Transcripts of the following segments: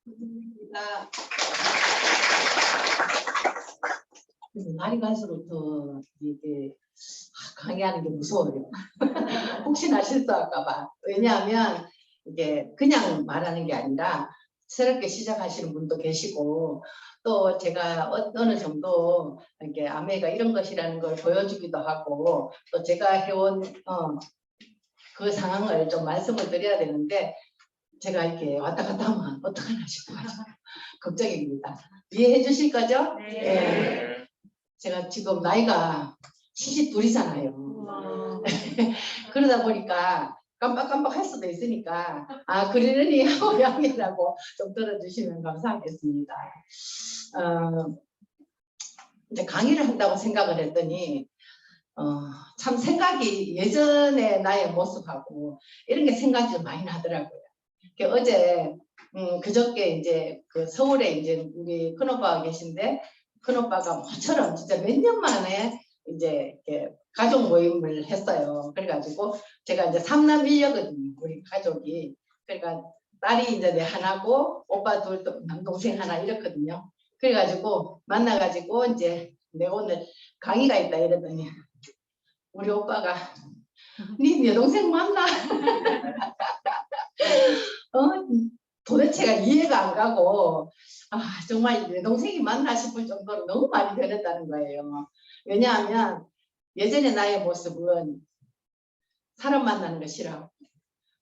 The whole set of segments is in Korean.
나 날이 갈수록 더 이게 강의하는 게 무서워요. 혹시나 실수할까봐. 왜냐하면 이게 그냥 말하는 게 아니라 새롭게 시작하시는 분도 계시고 또 제가 어느 정도 이렇게 아메가 이런 것이라는 걸 보여주기도 하고 또 제가 해온 그 상황을 좀 말씀을 드려야 되는데 제가 이렇게 왔다 갔다 하면 어떡하나 싶어가지고 걱정입니다. 이해해 주실 거죠? 네. 네. 제가 지금 나이가 72이잖아요. 그러다 보니까 깜빡깜빡 할 수도 있으니까 그러느니 하고 양해라고 좀 들어주시면 감사하겠습니다. 이제 강의를 한다고 생각을 했더니 참 생각이 예전의 나의 모습하고 이런 게 생각이 좀 많이 나더라고요. 어제 그저께 이제 그 서울에 이제 우리 큰오빠가 계신데 큰오빠가 모처럼 진짜 몇 년 만에 이제 이렇게 가족 모임을 했어요. 그래가지고 제가 이제 3남 1녀거든요. 우리 가족이. 그러니까 딸이 이제 내 하나고 오빠 둘 또 남동생 하나 이렇거든요. 그래가지고 만나가지고 이제 내가 오늘 강의가 있다 이러더니 우리 오빠가 네 여동생 맞나? 도대체가 이해가 안 가고 정말 내 동생이 맞나 싶을 정도로 너무 많이 변했다는 거예요. 왜냐하면 예전의 나의 모습은 사람 만나는 거 싫어하고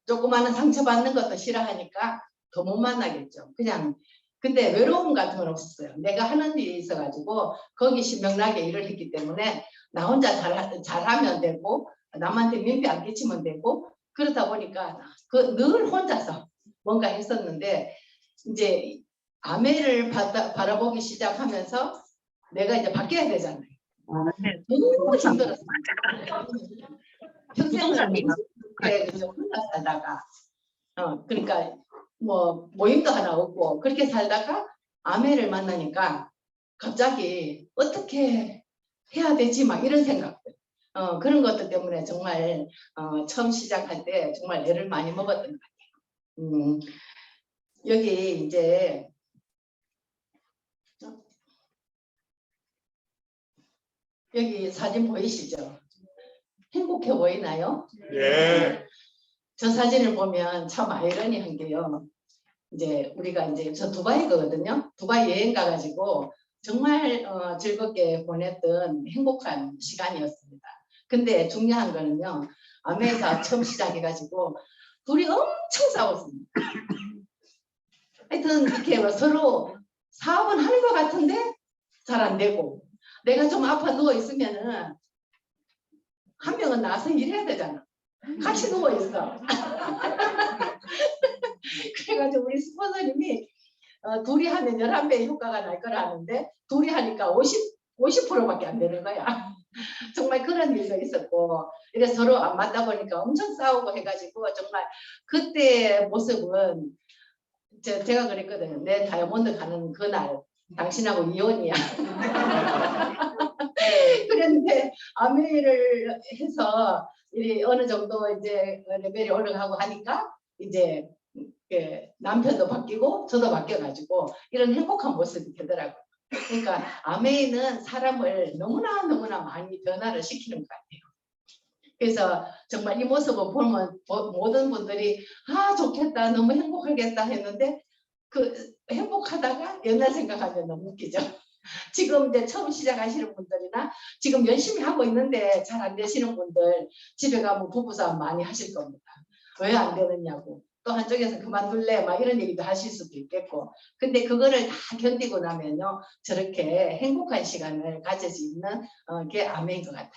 조그마한 상처받는 것도 싫어하니까 더 못 만나겠죠. 그냥 근데 외로움 같은 건 없었어요. 내가 하는 일이 있어가지고 거기 신명나게 일을 했기 때문에 나 혼자 잘하면 되고 남한테 민폐 안 끼치면 되고 그러다 보니까 늘 혼자서 뭔가 했었는데 이제 아내를 바라보기 시작하면서 내가 이제 바뀌어야 되잖아요. 너무 힘들었어요. 평생을 혼자 살다가 그러니까 뭐 모임도 하나 없고 그렇게 살다가 아내를 만나니까 갑자기 어떻게 해야 되지 막 이런 생각들 그런 것들 때문에 정말 처음 시작할 때 정말 애를 많이 먹었던 것 같아요. 여기 이제 여기 사진 보이시죠? 행복해 보이나요? 네. 저 사진을 보면 참 아이러니한 게요. 이제 우리가 이제 저 두바이 거거든요. 두바이 여행 가가지고 정말 즐겁게 보냈던 행복한 시간이었습니다. 근데 중요한 거는요. 아메리카 처음 시작해가지고 둘이 엄청 싸웠습니다. 하여튼 이렇게 뭐 서로 사업은 하는 것 같은데 잘 안 되고 내가 좀 아파 누워 있으면은 한 명은 나와서 일해야 되잖아. 같이 누워 있어. 그래가지고 우리 스폰서님이 둘이 하면 11배의 효과가 날 거라 하는데 둘이 하니까 50%밖에 안 되는 거야. 정말 그런 일도 있었고 이래서 서로 안 맞다 보니까 엄청 싸우고 해가지고 정말 그때 모습은 제가 그랬거든요. 내 다이아몬드 가는 그날 당신하고 이혼이야. 그런데 아메이를 해서 어느 정도 이제 레벨이 올라가고 하니까 이제 남편도 바뀌고 저도 바뀌어가지고 이런 행복한 모습이 되더라고요. 그러니까 아메이는 사람을 너무나 많이 변화를 시키는 것 같아요. 그래서 정말 이 모습을 보면 모든 분들이 좋겠다 너무 행복하겠다 했는데 그 행복하다가 옛날 생각하면 너무 웃기죠. 지금 이제 처음 시작하시는 분들이나 지금 열심히 하고 있는데 잘 안 되시는 분들 집에 가면 부부싸움 많이 하실 겁니다. 왜 안 되느냐고. 또 한쪽에서 그만둘래 막 이런 얘기도 하실 수도 있겠고 근데 그거를 다 견디고 나면요 저렇게 행복한 시간을 가질 수 있는 게 아메인 것 같아요.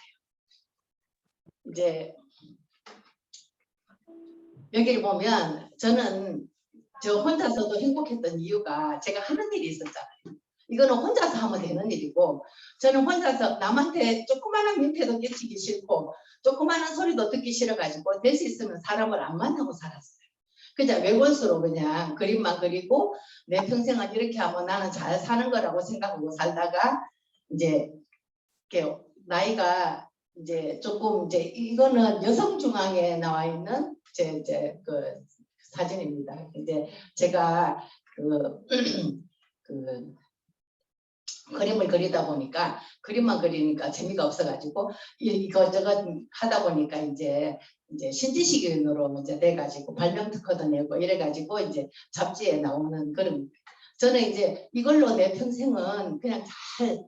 이제 여기를 보면 저는 저 혼자서도 행복했던 이유가 제가 하는 일이 있었잖아요. 이거는 혼자서 하면 되는 일이고 저는 혼자서 남한테 조그마한 민폐도 끼치기 싫고 조그마한 소리도 듣기 싫어가지고 될 수 있으면 사람을 안 만나고 살았어요. 그냥 외골수로 그냥 그림만 그리고 내 평생은 이렇게 하면 나는 잘 사는 거라고 생각하고 살다가 이제 나이가 이제 조금 이제 이거는 여성중앙에 나와 있는 제 그 사진입니다. 이제 제가 그, 그 그림을 그리다 보니까 그림만 그리니까 재미가 없어가지고 이것저것 하다 보니까 이제 신지식인으로 이제 돼가지고 발명 특허도 내고 이래가지고 이제 잡지에 나오는 그런. 저는 이제 이걸로 내 평생은 그냥 잘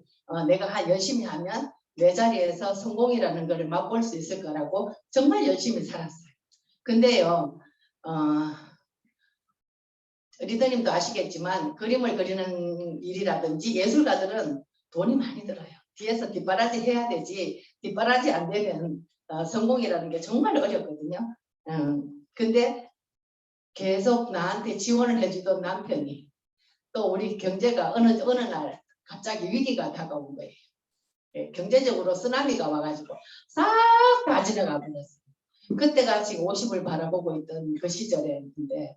내가 열심히 하면 내 자리에서 성공이라는 것을 맛볼 수 있을 거라고 정말 열심히 살았어요. 근데요, 리더님도 아시겠지만 그림을 그리는 일이라든지 예술가들은 돈이 많이 들어요. 뒤에서 뒷바라지 해야 되지, 뒷바라지 안 되면 성공이라는 게 정말 어렵거든요. 근데 계속 나한테 지원을 해주던 남편이 또 우리 경제가 어느 날 갑자기 위기가 다가온 거예요. 예, 경제적으로 쓰나미가 와가지고 싹 다 지나가 버렸어요. 그때가 지금 50을 바라보고 있던 그 시절인데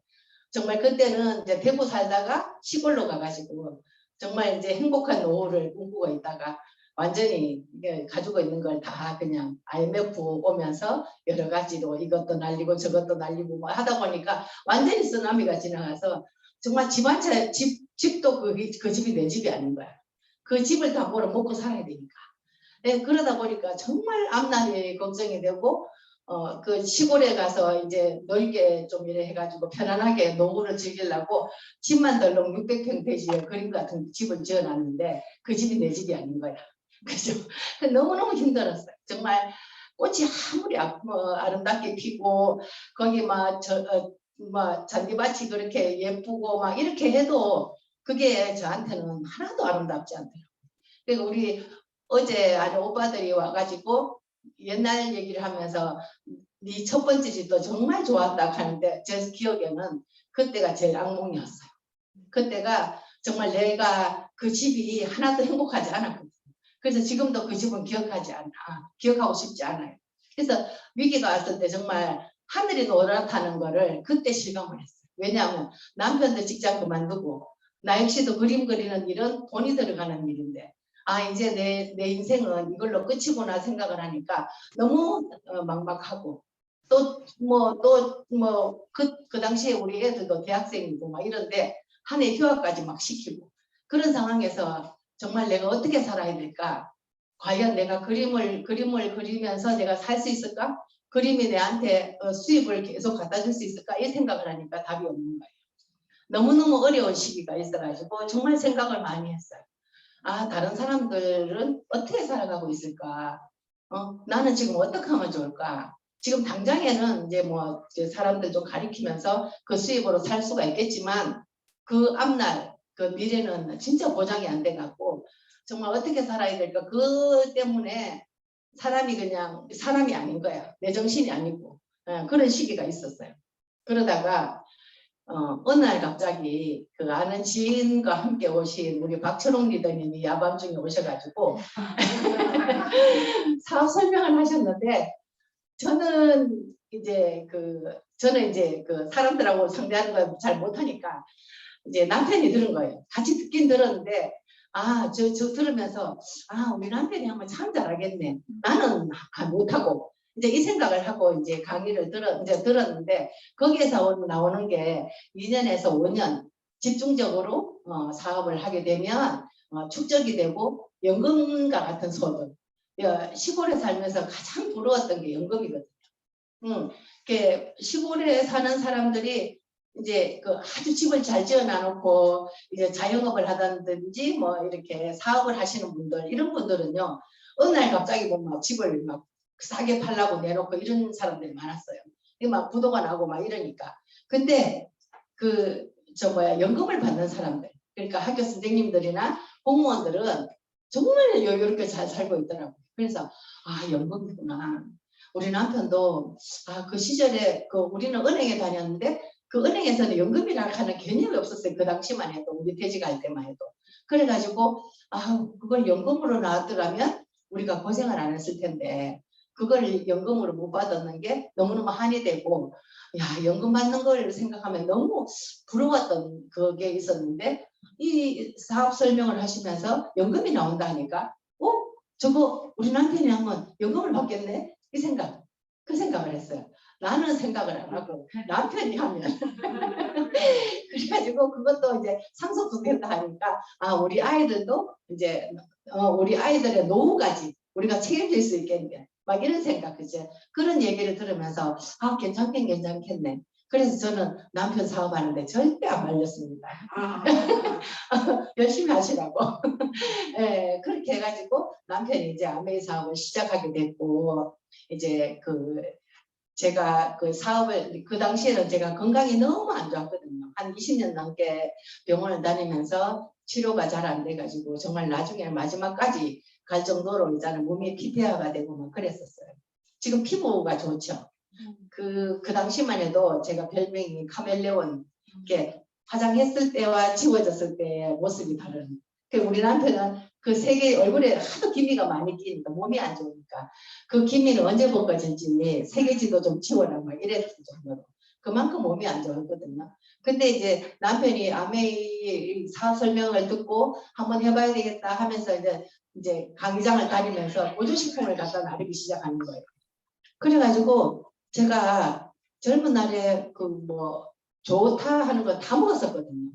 정말 그때는 이제 대구 살다가 시골로 가가지고 정말 이제 행복한 노후를 꿈꾸고 있다가 완전히 가지고 있는 걸 다 그냥 IMF 오면서 여러 가지로 이것도 날리고 저것도 날리고 뭐 하다 보니까 완전히 쓰나미가 지나가서 정말 집 한 채, 집도 그 집이 내 집이 아닌 거야. 그 집을 담보로 먹고 살아야 되니까. 네, 그러다 보니까 정말 앞날이 걱정이 되고 그 시골에 가서 이제 넓게 좀 이래 해가지고 편안하게 노후를 즐기려고 집만 덜렁 600평 대지에 그림 같은 집을 지어놨는데 그 집이 내 집이 아닌 거야. 그죠? 너무너무 힘들었어요. 정말 꽃이 아무리 아름답게 피고 거기 막 잔디밭이 그렇게 예쁘고 막 이렇게 해도 그게 저한테는 하나도 아름답지 않더라고요. 그리고 우리 어제 아는 오빠들이 와가지고 옛날 얘기를 하면서 네 첫 번째 집도 정말 좋았다 하는데 제 기억에는 그때가 제일 악몽이었어요. 그때가 정말 내가 그 집이 하나도 행복하지 않았거든요. 그래서 지금도 그 집은 기억하고 싶지 않아요. 그래서 위기가 왔을 때 정말 하늘이 노랗다는 거를 그때 실감을 했어요. 왜냐하면 남편도 직장 그만두고 나 역시도 그림 그리는 일은 돈이 들어가는 일인데 이제 내 인생은 이걸로 끝이구나 생각을 하니까 너무 막막하고 그 당시에 우리 애들도 대학생이고 막 이런데 한 해 휴학까지 막 시키고 그런 상황에서 정말 내가 어떻게 살아야 될까? 과연 내가 그림을 그리면서 내가 살 수 있을까? 그림이 내한테 수입을 계속 갖다 줄 수 있을까? 이 생각을 하니까 답이 없는 거예요. 너무너무 어려운 시기가 있어가지고 정말 생각을 많이 했어요. 다른 사람들은 어떻게 살아가고 있을까? 나는 지금 어떻게 하면 좋을까? 지금 당장에는 이제 사람들 좀 가리키면서 그 수입으로 살 수가 있겠지만 그 앞날 그 미래는 진짜 보장이 안 돼갖고 정말 어떻게 살아야 될까? 그 때문에 사람이 그냥 사람이 아닌 거야. 내 정신이 아니고 그런 시기가 있었어요. 그러다가 어느 날 갑자기 그 아는 지인과 함께 오신 우리 박철홍 리더님이 야밤중에 오셔가지고 사업 설명을 하셨는데 저는 이제 그 사람들하고 상대하는 걸 잘 못하니까 이제 남편이 들은 거예요. 같이 듣긴 들었는데 저 들으면서 우리 남편이 하면 참 잘하겠네. 나는 못하고 이제 이 생각을 하고 이제 강의를 들었는데 거기에서 나오는 게 2년에서 5년 집중적으로 사업을 하게 되면 축적이 되고 연금과 같은 소득. 시골에 살면서 가장 부러웠던 게 연금이거든요. 시골에 사는 사람들이 이제 그 아주 집을 잘 지어놔놓고 이제 자영업을 하든지 뭐 이렇게 사업을 하시는 분들 이런 분들은요 어느 날 갑자기 보면 집을 막 싸게 팔라고 내놓고 이런 사람들이 많았어요. 막 부도가 나고 막 이러니까. 근데 연금을 받는 사람들 그러니까 학교 선생님들이나 공무원들은 정말 여유롭게 잘 살고 있더라고요. 그래서 연금이구나. 우리 남편도 그 시절에 우리는 은행에 다녔는데 그 은행에서는 연금이라 하는 개념이 없었어요. 그 당시만 해도 우리 퇴직할 때만 해도. 그래가지고 그걸 연금으로 나왔더라면 우리가 고생을 안 했을 텐데 그걸 연금으로 못 받았는 게 너무너무 한이 되고 연금 받는 걸 생각하면 너무 부러웠던 그게 있었는데 이 사업 설명을 하시면서 연금이 나온다니까 저거 우리 남편이 하면 연금을 받겠네? 그 생각을 했어요. 나는 생각을 안 하고 남편이 하면 그래가지고 그것도 이제 상속도 된다 하니까 아 우리 아이들도 이제 우리 아이들의 노후까지 우리가 책임질 수 있겠네 막 이런 생각 그죠 그런 얘기를 들으면서 아 괜찮겠네 그래서 저는 남편 사업하는데 절대 안 말렸습니다. 열심히 하시라고. 예, 그렇게 해가지고 남편이 이제 아메이 사업을 시작하게 됐고 이제 제가 그 사업을 그 당시에는 제가 건강이 너무 안 좋았거든요. 한 20년 넘게 병원을 다니면서 치료가 잘 안 돼가지고 정말 나중에 마지막까지 갈 정도로 이제는 몸이 피폐화가 되고 막 그랬었어요. 지금 피부가 좋죠. 그 당시만 해도 제가 별명이 카멜레온, 이렇게 화장했을 때와 지워졌을 때의 모습이 다른. 우리 남편은 그 세계 얼굴에 하도 기미가 많이 끼니까 몸이 안 좋으니까 그 기미는 언제 벗겨질지 세계지도 좀 지워라 막 이랬을 정도로 그만큼 몸이 안 좋았거든요. 근데 이제 남편이 아메이 사업 설명을 듣고 한번 해봐야 되겠다 하면서 이제 강의장을 다니면서 보조식품을 갖다 나르기 시작하는 거예요. 그래가지고 제가 젊은 날에 좋다 하는 거 다 먹었었거든요.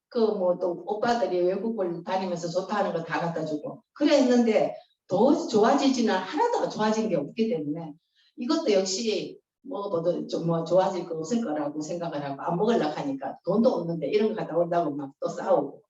또 오빠들이 외국을 다니면서 좋다 하는 거 다 갖다 주고 그래 했는데 더 좋아지지는 하나도 좋아진 게 없기 때문에 이것도 역시 먹어봐도 좀 좋아질 거 없을 거라고 생각을 하고 안 먹으려고 하니까 돈도 없는데 이런 거 갖다 온다고 막 또 싸우고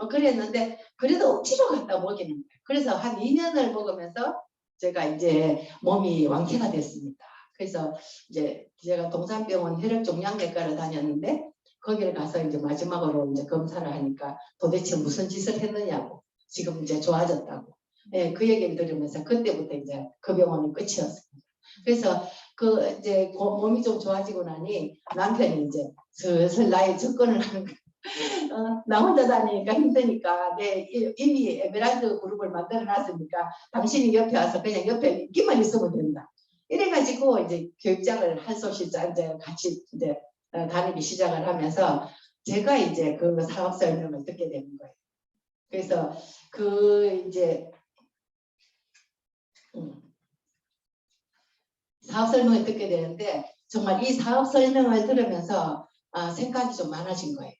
그랬는데 그래도 억지로 갖다 먹이는 거예요. 그래서 한 2년을 먹으면서 제가 이제 몸이 완쾌가 됐습니다. 그래서 이제 제가 동산병원 혈액종양내과를 다녔는데 거기를 가서 이제 마지막으로 이제 검사를 하니까 도대체 무슨 짓을 했느냐고 지금 이제 좋아졌다고 예, 그 얘기를 들으면서 그때부터 이제 그 병원은 끝이었습니다. 그래서 이제 몸이 좀 좋아지고 나니 남편이 이제 슬슬 나의 접근을 하는 거예요. 나 혼자 다니니까 힘드니까 이미 에메랄드 그룹을 만들어 놨으니까 당신이 옆에 와서 그냥 옆에 있기만 있으면 된다. 이래가지고 이제 교육장을 한솔실장 이제 같이 이제 다니기 시작을 하면서 제가 이제 그 사업 설명을 듣게 되는 거예요. 그래서 이제 사업 설명을 듣게 되는데 정말 이 사업 설명을 들으면서 생각이 좀 많아진 거예요.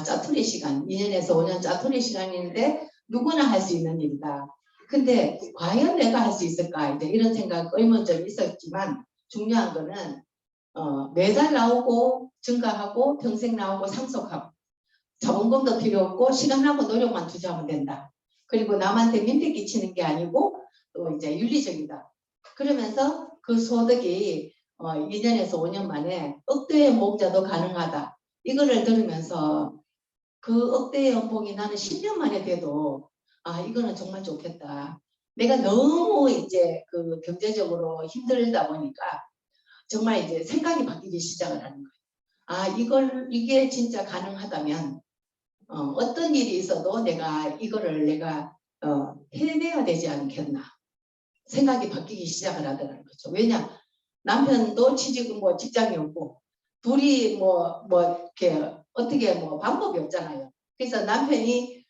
짜투리 시간, 2년에서 5년 짜투리 시간인데 누구나 할 수 있는 일이다. 근데 과연 내가 할 수 있을까? 이제 이런 생각 의문점이 있었지만 중요한 거는 매달 나오고 증가하고 평생 나오고 상속하고 자본금도 필요 없고 시간하고 노력만 투자하면 된다. 그리고 남한테 민폐 끼치는 게 아니고 또 이제 윤리적이다. 그러면서 그 소득이 2년에서 5년 만에 억대의 목자도 가능하다. 이거를 들으면서 그 억대의 연봉이 나는 10년 만에 돼도 이거는 정말 좋겠다. 내가 너무 이제 경제적으로 힘들다 보니까 정말 이제 생각이 바뀌기 시작을 하는 거예요. 이게 진짜 가능하다면 어떤 일이 있어도 내가 해내야 되지 않겠나 생각이 바뀌기 시작을 하더라는 거죠. 왜냐 남편도 직장이 없고 둘이 이렇게 어떻게 방법이 없잖아요. 그래서 남편이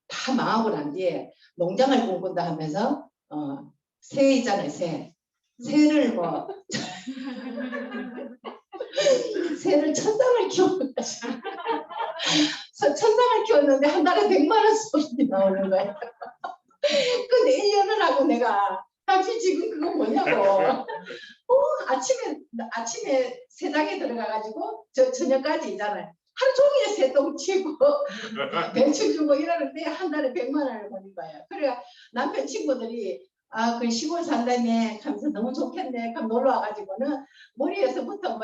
다 망하고 난 뒤에 농장을 꿈꾼다 하면서 새 있잖아요. 새를 새를 천상을 키우는 거지. 천상을 키웠는데 한 달에 100만 원 수입이 나오는 거예요. 근데 1년을 하고 내가 당신 지금 그거 뭐냐고. 아침에 세장에 들어가가지고 저녁까지 있잖아요. 하루 종일 새똥 치고 배추 주고 이러는데 한 달에 100만 원을 버는 거예요. 그래 남편 친구들이 그 시골 산다며 하면서 너무 좋겠네. 그럼 놀러 와가지고는 머리에서부터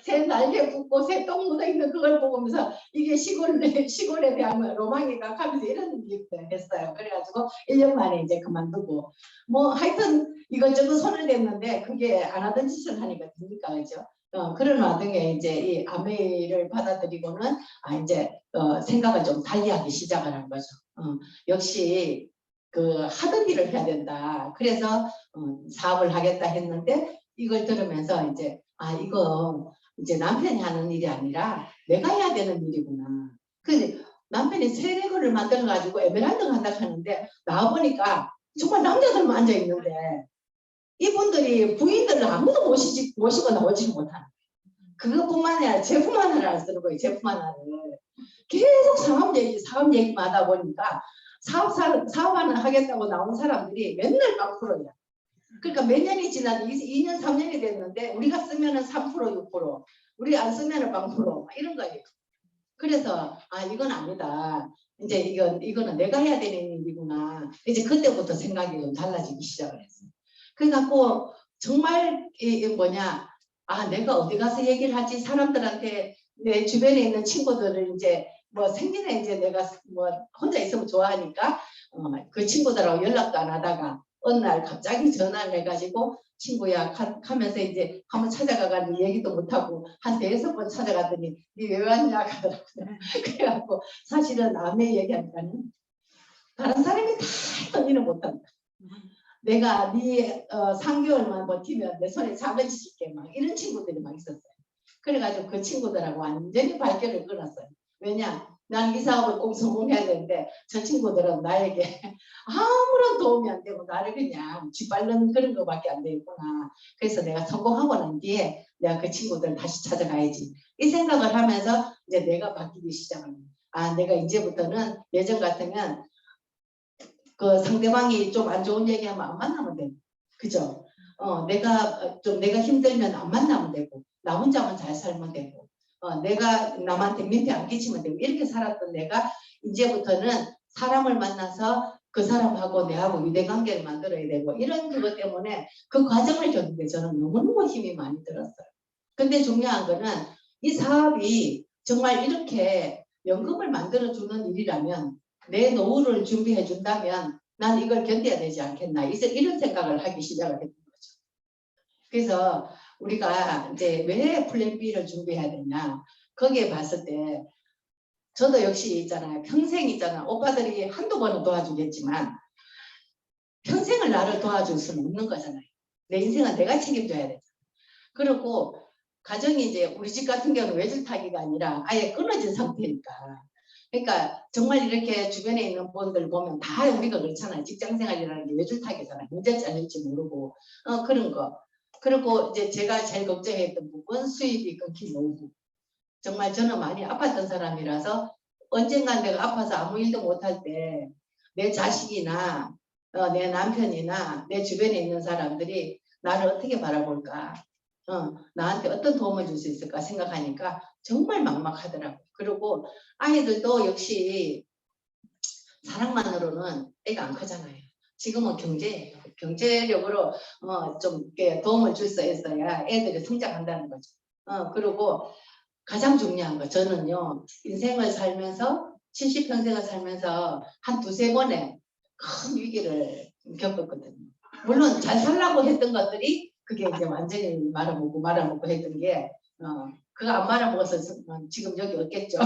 새 날개 붙고 새 똥 묻어있는 그걸 보면서 이게 시골에 대한 로망이 각하면서 이런 일도 했어요. 그래가지고 1년 만에 이제 그만두고 하여튼 이것저것 손을 댔는데 그게 안 하던 짓을 하니까 됩니까 그죠? 그런 와중에 이제 이 아메이를 받아들이고는 이제 생각을 좀 달리하기 시작을 한 거죠. 역시 하던 일을 해야 된다. 그래서 사업을 하겠다 했는데 이걸 들으면서 이제 이거 이제 남편이 하는 일이 아니라 내가 해야 되는 일이구나. 근데 남편이 세레고를 만들어가지고 에메랄드가 한다고 하는데 나와보니까 정말 남자들만 앉아있는데 이분들이 부인들을 아무도 모시고 나오지 못하는 그것뿐만 아니라 제품 하나를 쓰는 거예요. 제품 하나를 계속 사업 얘기만 하다 보니까 사업 하나 하겠다고 나온 사람들이 맨날 0%야. 그러니까 몇 년이 지나도 2년 3년이 됐는데 우리가 쓰면은 3% 6% 우리 안 쓰면은 0% 이런 거예요. 그래서 아 이건 아니다. 이제 이거는 내가 해야 되는 일이구나. 이제 그때부터 생각이 좀 달라지기 시작을 했어요. 그래갖고 정말 아 내가 어디 가서 얘기를 하지 사람들한테 내 주변에 있는 친구들을 이제 뭐 생전에 이제 내가 뭐 혼자 있으면 좋아하니까 그 친구들하고 연락도 안 하다가 어느 날 갑자기 전화를 해가지고 친구야 하면서 이제 한번 찾아가가지고 얘기도 못하고 한 5번 찾아가더니 니 왜 왔냐 하더라고요. 그래갖고 사실은 남의 얘기하니까는 다른 사람이 다 언니는 못한다. 내가 네 3개월만 버티면 내 손에 작은 지식게 막 이런 친구들이 막 있었어요. 그래가지고 그 친구들하고 완전히 발견을 끊었어요. 왜냐? 난 이 사업을 꼭 성공해야 되는데 저 친구들은 나에게 아무런 도움이 안 되고 나를 그냥 쥐빨는 그런 거밖에 안 되겠구나. 그래서 내가 성공하고 난 뒤에 내가 그 친구들 다시 찾아가야지. 이 생각을 하면서 이제 내가 바뀌기 시작합니다. 아 내가 이제부터는 예전 같으면 그 상대방이 좀 안 좋은 얘기하면 안 만나면 돼. 그죠? 내가 힘들면 안 만나면 되고 나 혼자만 잘 살면 되고 내가 남한테 민폐 안 끼치면 되고 이렇게 살았던 내가 이제부터는 사람을 만나서 그 사람하고 내하고 유대관계를 만들어야 되고 이런 그것 때문에 그 과정을 겪는데 저는 너무너무 힘이 많이 들었어요. 근데 중요한 거는 이 사업이 정말 이렇게 연금을 만들어주는 일이라면 내 노후를 준비해 준다면 난 이걸 견뎌야 되지 않겠나 이런 생각을 하기 시작을 했던 거죠. 그래서 우리가 이제 왜 플랜 B를 준비해야 되냐 거기에 봤을 때 저도 역시 있잖아요. 평생 있잖아. 오빠들이 한두 번은 도와주겠지만 평생을 나를 도와줄 수는 없는 거잖아요. 내 인생은 내가 책임져야 돼. 그리고 가정이 이제 우리 집 같은 경우는 외줄타기가 아니라 아예 끊어진 상태니까 그러니까 정말 이렇게 주변에 있는 분들 보면 다 우리가 그렇잖아요. 직장생활이라는 게 외줄타기잖아요. 언제 잘릴지 모르고 그런 거. 그리고 이제 제가 제일 걱정했던 부분 수입이 끊긴 노후. 정말 저는 많이 아팠던 사람이라서 언젠간 내가 아파서 아무 일도 못할 때 내 자식이나 내 남편이나 내 주변에 있는 사람들이 나를 어떻게 바라볼까 나한테 어떤 도움을 줄 수 있을까 생각하니까 정말 막막하더라고요. 그리고 아이들도 역시 사랑만으로는 애가 안 크잖아요. 지금은 경제예요. 경제력으로 좀 도움을 줄 수 있어야 애들이 성장한다는 거죠. 그리고 가장 중요한 거 저는요. 인생을 살면서 70평생을 살면서 한 2~3번의 큰 위기를 겪었거든요. 물론 잘 살라고 했던 것들이 그게 이제 완전히 말아먹고 했던 게 그거 안 말아먹어서 지금 여기 없겠죠.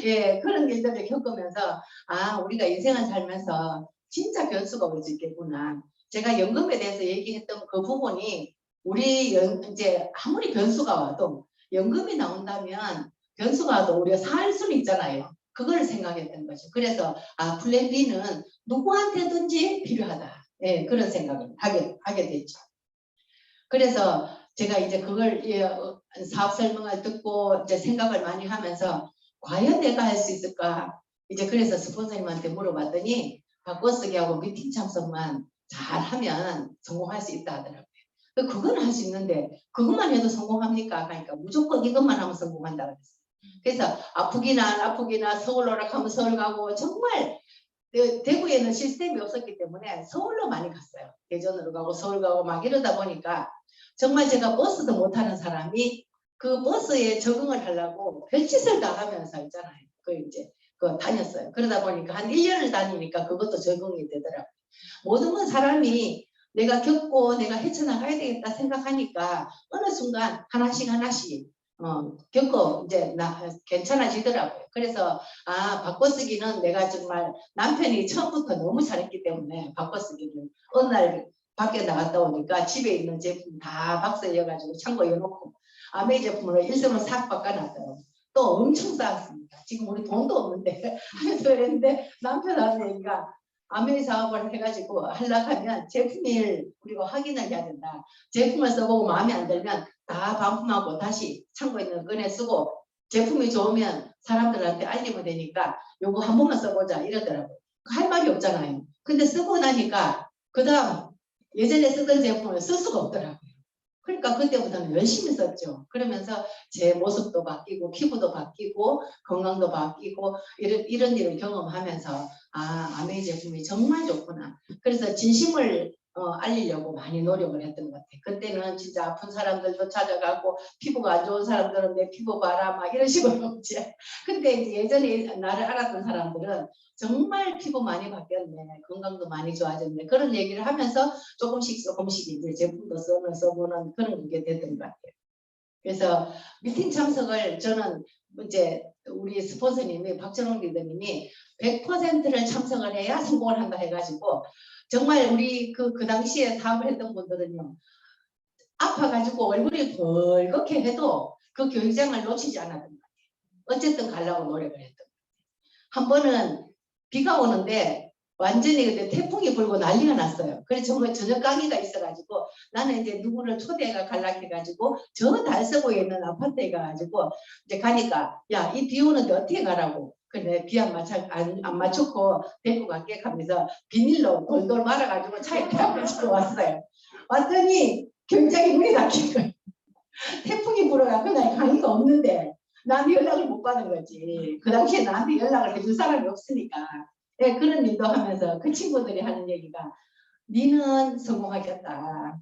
예, 그런 일들을 겪으면서 아 우리가 인생을 살면서 진짜 변수가 올 수 있겠구나. 제가 연금에 대해서 얘기했던 그 부분이 우리 이제 아무리 변수가 와도 연금이 나온다면 변수가 와도 우리가 살 수는 있잖아요. 그걸 생각했던 거죠. 그래서 아 플랜 B는 누구한테든지 필요하다. 예, 그런 생각을 하게 됐죠. 그래서 제가 이제 그걸 사업 설명을 듣고 이제 생각을 많이 하면서 과연 내가 할 수 있을까? 이제 그래서 스폰서님한테 물어봤더니 바꿔쓰기하고 미팅 참석만 잘하면 성공할 수 있다 하더라고요. 그건 할 수 있는데 그것만 해도 성공합니까? 그러니까 무조건 이것만 하면 성공한다 그랬어요. 그래서 아프기나 안 아프기나 서울 오락하면 서울 가고 정말 대구에는 시스템이 없었기 때문에 서울로 많이 갔어요. 대전으로 가고 서울 가고 막 이러다 보니까 정말 제가 버스도 못하는 사람이 그 버스에 적응을 하려고 별짓을 다 하면서 있잖아요. 그 다녔어요. 그러다 보니까 한 1년을 다니니까 그것도 적응이 되더라고요. 모든 사람이 내가 겪고 내가 헤쳐나가야 되겠다 생각하니까 어느 순간 하나씩 겪고 이제 괜찮아지더라고요. 그래서 바꿔쓰기는 내가 정말 남편이 처음부터 너무 잘했기 때문에 바꿔쓰기를 어느 날 밖에 나갔다 오니까 집에 있는 제품 다 박스여가지고 창고에 넣고 아메이 제품으로 1등으로 싹 바꿔놨더라고요. 또 엄청 쌓았습니다. 지금 우리 돈도 없는데 하면서 그랬는데 남편하고 얘기가 아메이 사업을 해가지고 하려고 하면 제품을 그리고 확인을 해야 된다. 제품을 써보고 마음에 안 들면 다 반품하고 다시 창고에 있는 거 꺼내 쓰고 제품이 좋으면 사람들한테 알리면 되니까 요거 한 번만 써보자 이러더라고요. 할 말이 없잖아요. 근데 쓰고 나니까 그 다음 예전에 쓰던 제품을 쓸 수가 없더라고요. 그러니까 그때부터는 열심히 썼죠. 그러면서 제 모습도 바뀌고 피부도 바뀌고 건강도 바뀌고 이런 일을 경험하면서 아, 아메이 제품이 정말 좋구나. 그래서 진심을 알리려고 많이 노력을 했던 것 같아요. 그때는 진짜 아픈 사람들도 찾아가고 피부가 안 좋은 사람들은 내 피부 봐라 막 이런 식으로 이제 근데 이제 예전에 나를 알았던 사람들은 정말 피부 많이 바뀌었네, 건강도 많이 좋아졌네 그런 얘기를 하면서 조금씩 이제 제품도 써보는 그런 게 됐던 것 같아요. 그래서 미팅 참석을 저는 이제 우리 스폰서님이 박정원 리더님이 100%를 참석을 해야 성공을 한다 해가지고 정말 우리 그 당시에 사업을 했던 분들은요 아파가지고 얼굴이 벌겋게 해도 그 교육장을 놓치지 않았던 것 같아요. 어쨌든 가려고 노력을 했던 것 같아요. 한 번은 비가 오는데 완전히 그때 태풍이 불고 난리가 났어요. 그래서 정말 저녁 강의가 있어가지고 나는 이제 누구를 초대가 갈라 해가지고 저 달서구에 있는 아파트에 가가지고 이제 가니까 야, 이 비 오는데 어떻게 가라고. 그래 비 안 맞췄고 데리고 갈게 하면서 비닐로 돌돌 말아가지고 차에 태워가지고 왔어요. 왔더니 굉장히 문이 닫힌 거예요. 태풍이 불어가 그날 강의가 없는데 나한테 연락을 못 받은 거지. 그 당시에 나한테 연락을 해줄 사람이 없으니까. 네, 그런 일도 하면서 그 친구들이 하는 얘기가 니는 성공하겠다.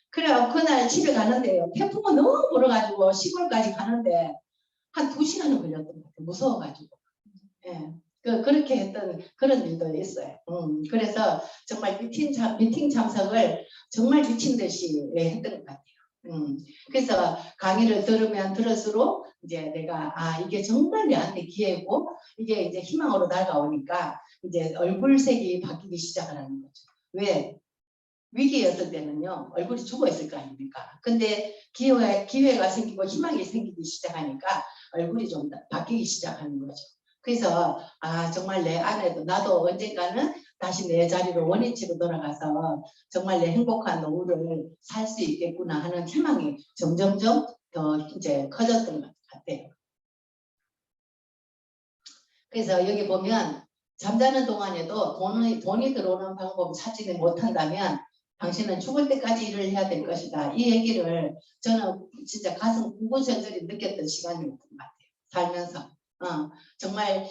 그래 그날 집에 가는데요. 태풍은 너무 불어가지고 시골까지 가는데 한 2시간은 걸렸던 것 같아요. 무서워가지고. 예. 그렇게 했던 그런 일도 있어요. 그래서 정말 미팅 참석을 정말 미친 듯이 했던 것 같아요. 그래서 강의를 들으면 들을수록 이제 내가 아 이게 정말 내한테 기회고 이게 이제 희망으로 다가오니까 이제 얼굴색이 바뀌기 시작을 하는 거죠. 왜? 위기였을 때는요 얼굴이 죽어 있을 거 아닙니까? 근데 기회가 생기고 희망이 생기기 시작하니까 얼굴이 좀 바뀌기 시작하는 거죠. 그래서 아 정말 내 안에도 나도 언젠가는 다시 내 자리로 원위치로 돌아가서 정말 내 행복한 노후를 살 수 있겠구나 하는 희망이 점점점 더 이제 커졌던 것 같아요. 그래서 여기 보면 잠자는 동안에도 돈이 들어오는 방법을 찾지 못한다면 당신은 죽을 때까지 일을 해야 될 것이다. 이 얘기를 저는 진짜 가슴 구구절절히 느꼈던 시간이었던 것 같아요. 살면서. 정말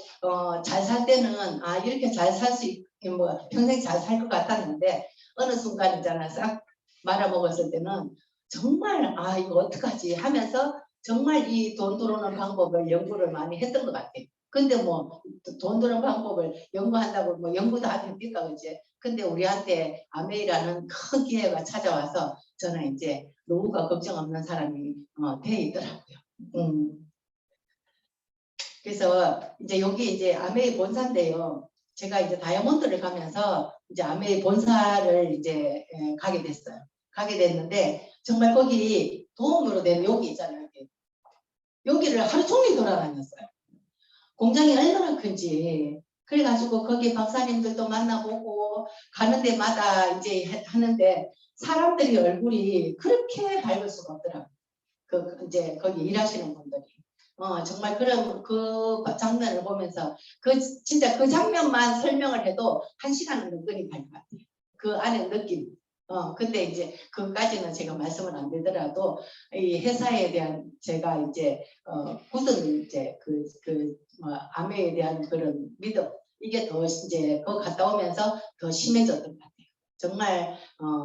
잘 살 때는 아 이렇게 잘 살 수 뭐 평생 잘 살 것 같았는데 어느 순간 있잖아 싹 말아먹었을 때는 정말 아 이거 어떡하지 하면서 정말 이 돈 들어오는 방법을 연구를 많이 했던 것 같아요. 근데 뭐 돈 드는 방법을 연구한다고 뭐 연구도 안 됩니까 그지? 근데 우리한테 아메이라는 큰 기회가 찾아와서 저는 이제 노후가 걱정 없는 사람이 돼 있더라고요. 그래서 이제 여기 이제 아메이 본사인데요. 제가 이제 다이아몬드를 가면서 이제 아메이 본사를 이제 가게 됐어요. 가게 됐는데 정말 거기 도움으로 된 여기 있잖아요. 여기를 하루 종일 돌아다녔어요. 공장이 얼마나 큰지. 그래가지고 거기 박사님들도 만나보고 가는 데마다 이제 하는데 사람들이 얼굴이 그렇게 밝을 수가 없더라고요. 이제 거기 일하시는 분들이. 정말 그런 그 장면을 보면서 진짜 그 장면만 설명을 해도 1시간은 은근히 갈 것 같아요. 그 안에 느낌. 근데 이제 그까지는 제가 말씀을 안 드리더라도 이 회사에 대한 제가 이제 굳은 이제 아메에 대한 그런 믿음 이게 더 이제 거 갔다 오면서 더 심해졌던 것 같아요. 정말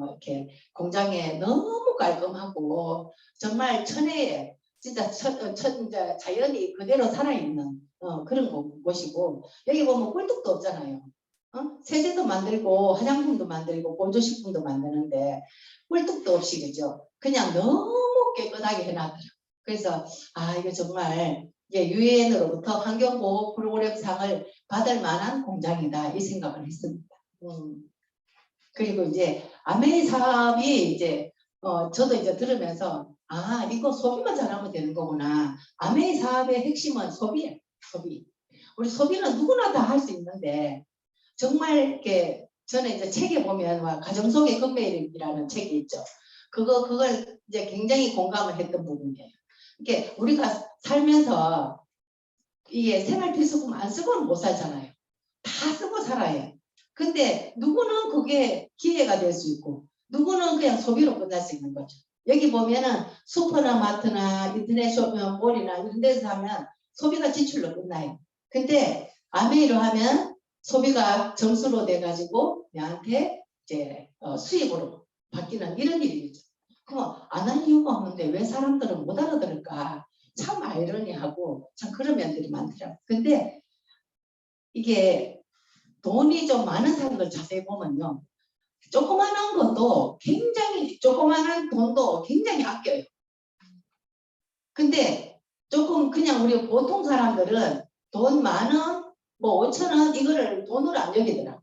이렇게 공장에 너무 깔끔하고 정말 천혜에 진짜 이제 자연이 그대로 살아있는 그런 곳이고 여기 보면 꿀뚝도 없잖아요. 세제도 만들고 화장품도 만들고 건조식품도 만드는데 꿀뚝도 없이 그죠? 그냥 너무 깨끗하게 해놨더라고요. 그래서 아 이거 정말 이제 유엔으로부터 환경보호 프로그램 상을 받을 만한 공장이다 이 생각을 했습니다. 그리고 이제 아메이 사업이 이제 저도 이제 들으면서 아 이거 소비만 잘하면 되는 거구나. 아메이 사업의 핵심은 소비예요. 소비. 우리 소비는 누구나 다 할 수 있는데 정말 이렇게 저는 이제 책에 보면 막 가정 속의 금메일이라는 책이 있죠. 그걸 이제 굉장히 공감을 했던 부분이에요. 이게 우리가 살면서 이게 생활 필수품 안 쓰고는 못 살잖아요. 다 쓰고 살아요. 근데 누구는 그게 기회가 될 수 있고 누구는 그냥 소비로 끝날 수 있는 거죠. 여기 보면은 슈퍼나 마트나 인터넷 쇼핑몰이나 이런 데서 하면 소비가 지출로 끝나요. 근데 아메이로 하면 소비가 점수로 돼가지고 나한테 이제 수입으로 바뀌는 이런 일이죠. 그럼 안 할 이유가 없는데 왜 사람들은 못 알아들을까? 참 아이러니하고 참 그런 면들이 많더라고요. 근데 이게 돈이 좀 많은 사람들 자세히 보면요. 조그마한 것도 굉장히 조그마한 돈도 굉장히 아껴요. 근데 조금 그냥 우리 보통 사람들은 돈 10,000원, 뭐 5,000원 이거를 돈으로 안 여기더라고요.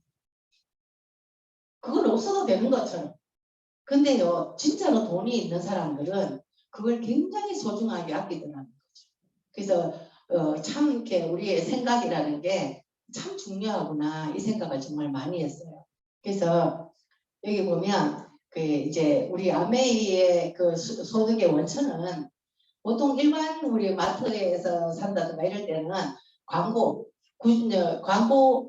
그건 없어도 되는 것처럼. 근데요, 진짜로 돈이 있는 사람들은 그걸 굉장히 소중하게 아끼더라는 거죠. 그래서 참 이렇게 우리의 생각이라는 게 참 중요하구나 이 생각을 정말 많이 했어요. 그래서 여기 보면 그 이제 우리 아메이의 그 소득의 원천은 보통 일반 우리 마트에서 산다든가 이럴 때는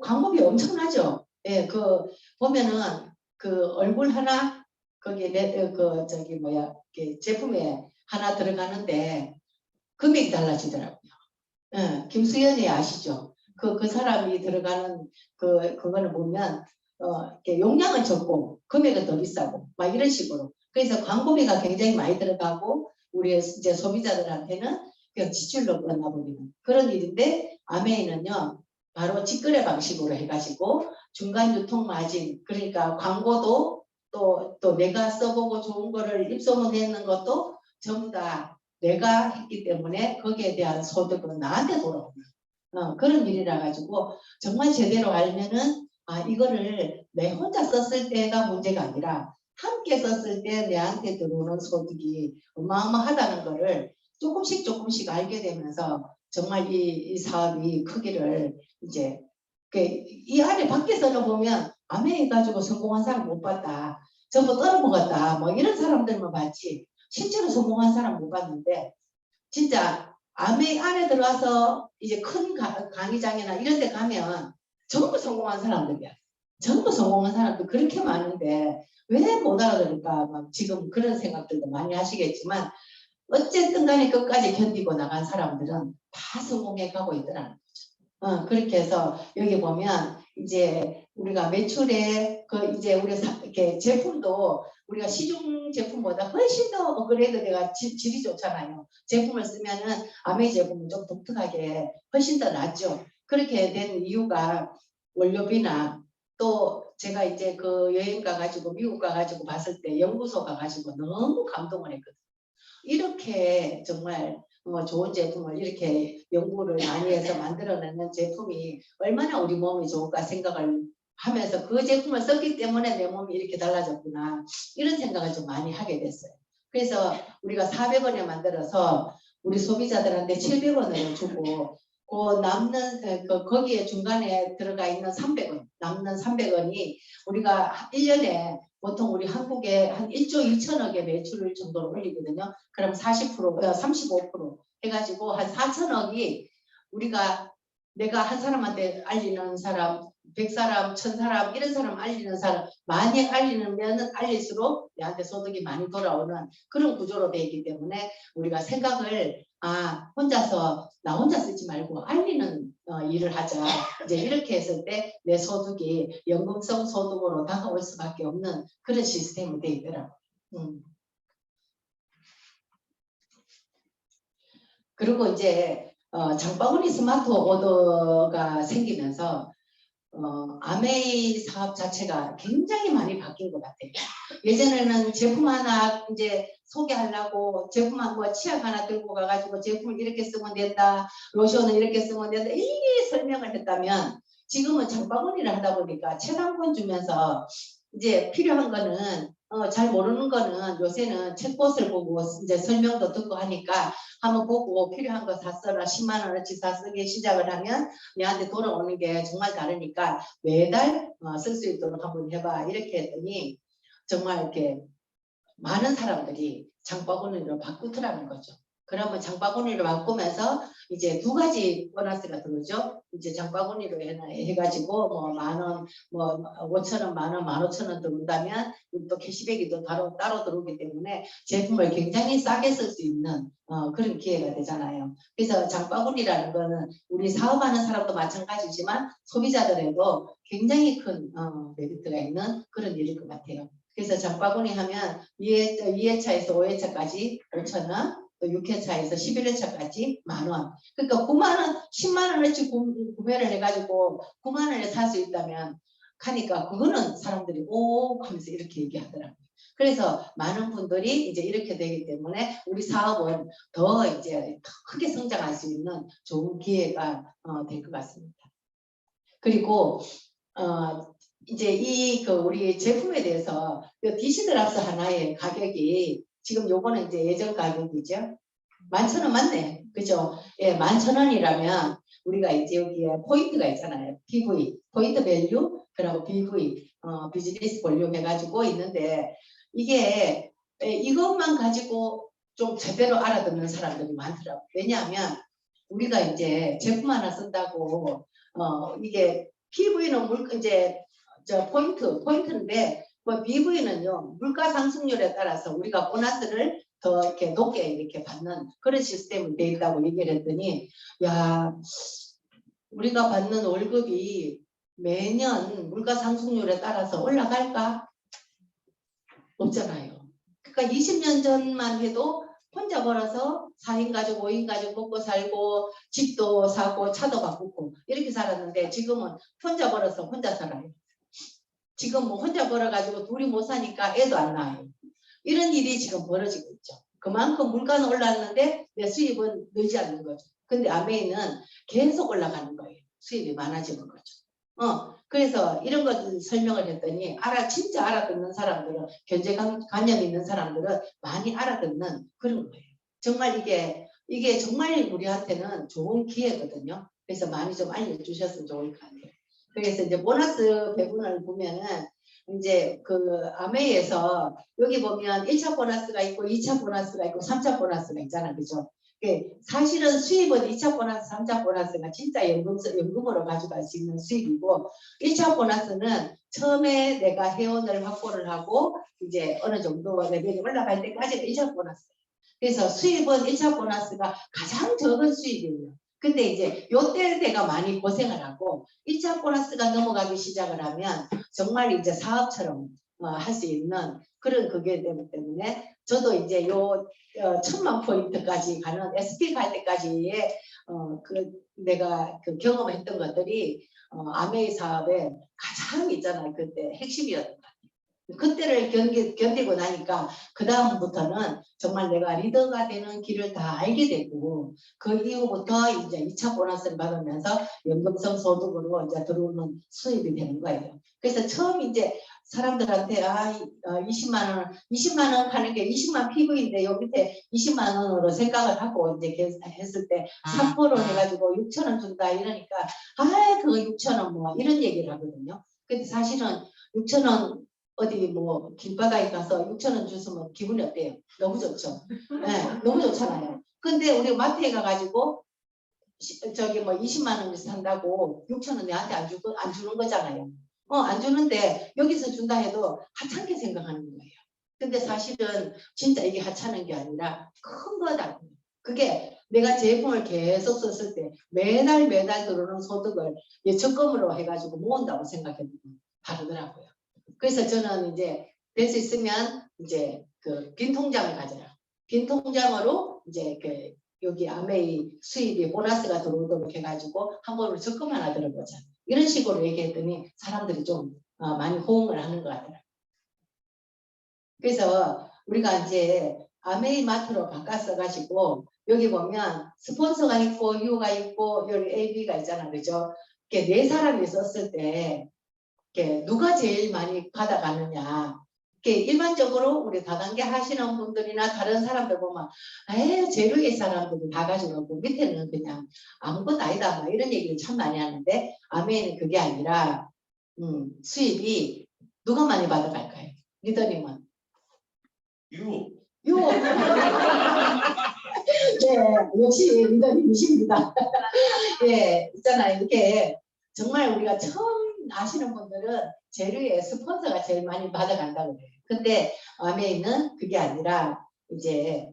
광고비 엄청나죠. 예, 그 보면은 그 얼굴 하나 거기 그 저기 뭐야 제품에 하나 들어가는데 금액이 달라지더라고요. 예, 김수현이 아시죠? 그 사람이 들어가는 그거를 보면 용량은 적고 금액은 더 비싸고 막 이런 식으로. 그래서 광고비가 굉장히 많이 들어가고 우리 이제 소비자들한테는 그냥 지출로 끝나버리는 그런 일인데 아메이는요 바로 직거래 방식으로 해가지고 중간 유통 마진 그러니까 광고도 또 내가 써보고 좋은 거를 입소문내는 것도 전부 다 내가 했기 때문에 거기에 대한 소득은 나한테 돌아오는 그런 일이라 가지고 정말 제대로 알면은 이거를 내 혼자 썼을 때가 문제가 아니라 함께 썼을 때 내한테 들어오는 소득이 어마어마하다는 거를 조금씩 알게 되면서 정말 이 사업이 크기를 이제 이 안에 밖에서는 보면 아메이 가지고 성공한 사람 못 봤다. 전부 떨어먹었다. 뭐 이런 사람들만 봤지. 실제로 성공한 사람 못 봤는데 진짜 아메이 안에 들어와서 이제 큰 강의장이나 이런 데 가면 전부 성공한 사람들이야. 전부 성공한 사람들 그렇게 많은데 왜 못 알아들을까? 막 지금 그런 생각들도 많이 하시겠지만 어쨌든 간에 끝까지 견디고 나간 사람들은 다 성공해 가고 있더라는 거죠. 그렇게 해서 여기 보면 이제 우리가 매출에 이제 우리 이렇게 제품도 우리가 시중 제품보다 훨씬 더 업그레이드가 질이 좋잖아요. 제품을 쓰면은 아메이 제품은 좀 독특하게 훨씬 더 낫죠. 그렇게 된 이유가 원료비나 또 제가 이제 그 여행 가가지고 미국 가가지고 봤을 때 연구소 가가지고 너무 감동을 했거든요. 이렇게 정말 좋은 제품을 이렇게 연구를 많이 해서 만들어내는 제품이 얼마나 우리 몸이 좋을까 생각을 하면서 그 제품을 썼기 때문에 내 몸이 이렇게 달라졌구나 이런 생각을 좀 많이 하게 됐어요. 그래서 우리가 400원에 만들어서 우리 소비자들한테 700원을 주고 그 남는 거기에 중간에 들어가 있는 300원 남는 300원이 우리가 1년에 보통 우리 한국에 한 1조 2천억의 매출 정도로 올리거든요. 그럼 40%, 35% 해가지고 한 4천억이 우리가 내가 한 사람한테 알리는 사람, 100사람, 1000사람 이런 사람 알리는 사람 많이 알리면 알릴수록 내한테 소득이 많이 돌아오는 그런 구조로 되어 있기 때문에 우리가 생각을 혼자서 나 혼자 쓰지 말고 알리는 일을 하자. 이제 이렇게 했을 때 내 소득이 연금성 소득으로 다가올 수밖에 없는 그런 시스템이 되어 있더라고요. 그리고 이제 장바구니 스마트 오더가 생기면서 아메이 사업 자체가 굉장히 많이 바뀐 것 같아요. 예전에는 제품 하나 이제 소개하려고 제품 한 치약 하나 들고 가가지고 제품을 이렇게 쓰면 된다, 로션을 이렇게 쓰면 된다 이렇게 설명을 했다면 지금은 장바구니를 하다 보니까 체감권 주면서 이제 필요한 거는 잘 모르는 거는 요새는 책봇을 보고 이제 설명도 듣고 하니까 한번 보고 필요한 거 샀어라 10만 원어치 사쓰기 시작을 하면 내한테 돌아오는 게 정말 다르니까 매달 쓸 수 있도록 한번 해봐 이렇게 했더니 정말 이렇게 많은 사람들이 장바구니로 바꾸더라는 거죠. 그러면 장바구니로 바꾸면서 이제 두 가지 보너스가 들어오죠. 이제 장바구니로 해가지고 뭐 10,000원, 뭐 5,000원, 10,000원, 15,000원 들어온다면 또 캐시백이 또 따로 들어오기 때문에 제품을 굉장히 싸게 쓸 수 있는 그런 기회가 되잖아요. 그래서 장바구니라는 거는 우리 사업하는 사람도 마찬가지지만 소비자들에도 굉장히 큰 메리트가 있는 그런 일일 것 같아요. 그래서 장바구니 하면 2회차에서 5회차까지 5,000원, 또 6회차에서 11회차까지 10,000원. 그러니까 9만원, 10만원어치 구매를 해가지고 9만원에 살 수 있다면 하니까 그거는 사람들이 오 하면서 이렇게 얘기하더라고요. 그래서 많은 분들이 이제 이렇게 되기 때문에 우리 사업은 더 이제 크게 성장할 수 있는 좋은 기회가 될 것 같습니다. 그리고 이제 우리 제품에 대해서 디시드랍스 하나의 가격이 지금 요거는 이제 예전 가격이죠. 11,000원 맞네. 그죠? 예, 11,000원이라면 우리가 이제 여기에 포인트가 있잖아요. PV, 포인트 밸류, 그리고 BV, 비즈니스 볼륨 해가지고 있는데 이게 이것만 가지고 좀 제대로 알아듣는 사람들이 많더라고요. 왜냐하면 우리가 이제 제품 하나 쓴다고 이게 PV는 이제 포인트인데 뭐 BV는요 물가 상승률에 따라서 우리가 보너스를 더 이렇게 높게 이렇게 받는 그런 시스템이 되어 있다고 얘기를 했더니 야 우리가 받는 월급이 매년 물가 상승률에 따라서 올라갈까? 없잖아요. 그러니까 20년 전만 해도 혼자 벌어서 4인 가족, 5인 가족 먹고 살고 집도 사고 차도 바꾸고 이렇게 살았는데 지금은 혼자 벌어서 혼자 살아요. 지금 뭐 혼자 벌어가지고 둘이 못 사니까 애도 안 낳아요. 이런 일이 지금 벌어지고 있죠. 그만큼 물가는 올랐는데 내 수입은 늘지 않는 거죠. 근데 아메이는 계속 올라가는 거예요. 수입이 많아지는 거죠. 그래서 이런 것들 설명을 했더니 진짜 알아듣는 사람들은 경제관념 있는 사람들은 많이 알아듣는 그런 거예요. 정말 이게 정말 우리한테는 좋은 기회거든요. 그래서 많이 좀 알려주셨으면 좋을 것 같아요. 그래서 이제 보너스 배분을 보면은 이제 그 아메이에서 여기 보면 1차 보너스가 있고 2차 보너스가 있고 3차 보너스가 있잖아. 그죠? 사실은 수입은 2차 보너스, 3차 보너스가 진짜 연금으로 가져갈 수 있는 수입이고 1차 보너스는 처음에 내가 회원을 확보를 하고 이제 어느 정도 레벨이 올라갈 때까지가 1차 보너스. 그래서 수입은 1차 보너스가 가장 적은 수입이에요. 근데 이제 요때 내가 많이 고생을 하고 1차 보너스가 넘어가기 시작을 하면 정말 이제 사업처럼 할 수 있는 그런 그게 되기 때문에 저도 이제 요 1,000만 포인트까지 가는 SP 갈 때까지의 내가 경험했던 것들이 아메이 사업의 가장 있잖아요. 그때 핵심이었던 것 같아요. 그때를 견디고 나니까 그 다음부터는 정말 내가 리더가 되는 길을 다 알게 되고 그 이후부터 이제 2차 보너스를 받으면서 연금성 소득으로 이제 들어오는 수입이 되는 거예요. 그래서 처음 이제 사람들한테 20만 원 하는 게 20만 PV인데 여기 밑에 20만 원으로 생각을 하고 이제 했을 때 3% 해가지고 6,000원 준다 이러니까 그거 6,000원 뭐 이런 얘기를 하거든요. 근데 사실은 6,000원 어디 뭐 길바닥에 가서 6,000원 주시면 기분이 어때요? 너무 좋죠. 네, 너무 좋잖아요. 근데 우리 마트에 가가지고 저기 뭐 20만 원을 산다고 6,000원 내한테 안 주는 거잖아요. 안 주는데 여기서 준다 해도 하찮게 생각하는 거예요. 근데 사실은 진짜 이게 하찮은 게 아니라 큰 거다. 그게 내가 제품을 계속 썼을 때 매달 들어오는 소득을 적금으로 해가지고 모은다고 생각해도 다르더라고요. 그래서 저는 이제 될 수 있으면 이제 그 빈 통장을 가져라. 빈 통장으로 이제 여기 아메이 수입이 보너스가 들어오도록 해가지고 한 번으로 적금 하나 들어보자. 이런 식으로 얘기했더니 사람들이 좀 많이 호응을 하는 것 같더라고요. 그래서 우리가 이제 아메이 마트로 바꿨어가지고 여기 보면 스폰서가 있고 유가 있고 여기 AB가 있잖아. 그죠? 네 사람이 썼을 때 누가 제일 많이 받아가느냐. 이렇게 일반적으로 우리 다단계 하시는 분들이나 다른 사람들 보면 에이 제로의 사람들이 다 가지고 밑에는 그냥 아무것도 아니다 막 이런 얘기를 참 많이 하는데 아멘은 그게 아니라 수입이 누가 많이 받아갈까요? 리더님은? 유. 네, 역시 리더님이십니다. 예, 있잖아요. 이렇게 정말 우리가 처음 아시는 분들은 재료에 스폰서가 제일 많이 받아간다고 그래요. 근데 아메이는 그게 아니라 이제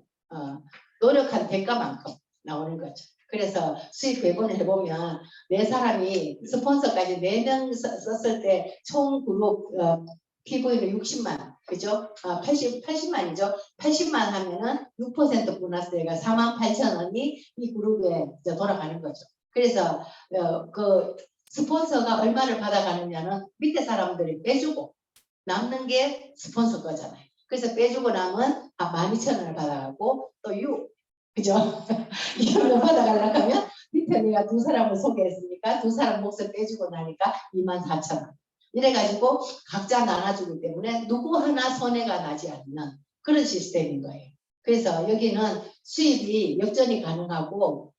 노력한 대가만큼 나오는 거죠. 그래서 수익 배분을 해보면 네 사람이 스폰서까지 4명 썼을 때 총 그룹 PV는 60만, 그죠? 80만이죠. 80만 하면은 6% 보너스가 48,000원이 이 그룹에 이제 돌아가는 거죠. 그래서 그 스폰서가 얼마를 받아가느냐는 밑에 사람들이 빼주고 남는 게 스폰서 거잖아요. 그래서 빼주고 남은 12,000원을 받아가고 또 그죠? 이걸 받아가려고 하면 밑에 내가 두 사람을 소개했으니까 두 사람 몫을 빼주고 나니까 24,000원. 이래가지고 각자 나눠주기 때문에 누구 하나 손해가 나지 않는 그런 시스템인 거예요. 그래서 여기는 수입이 역전이 가능하고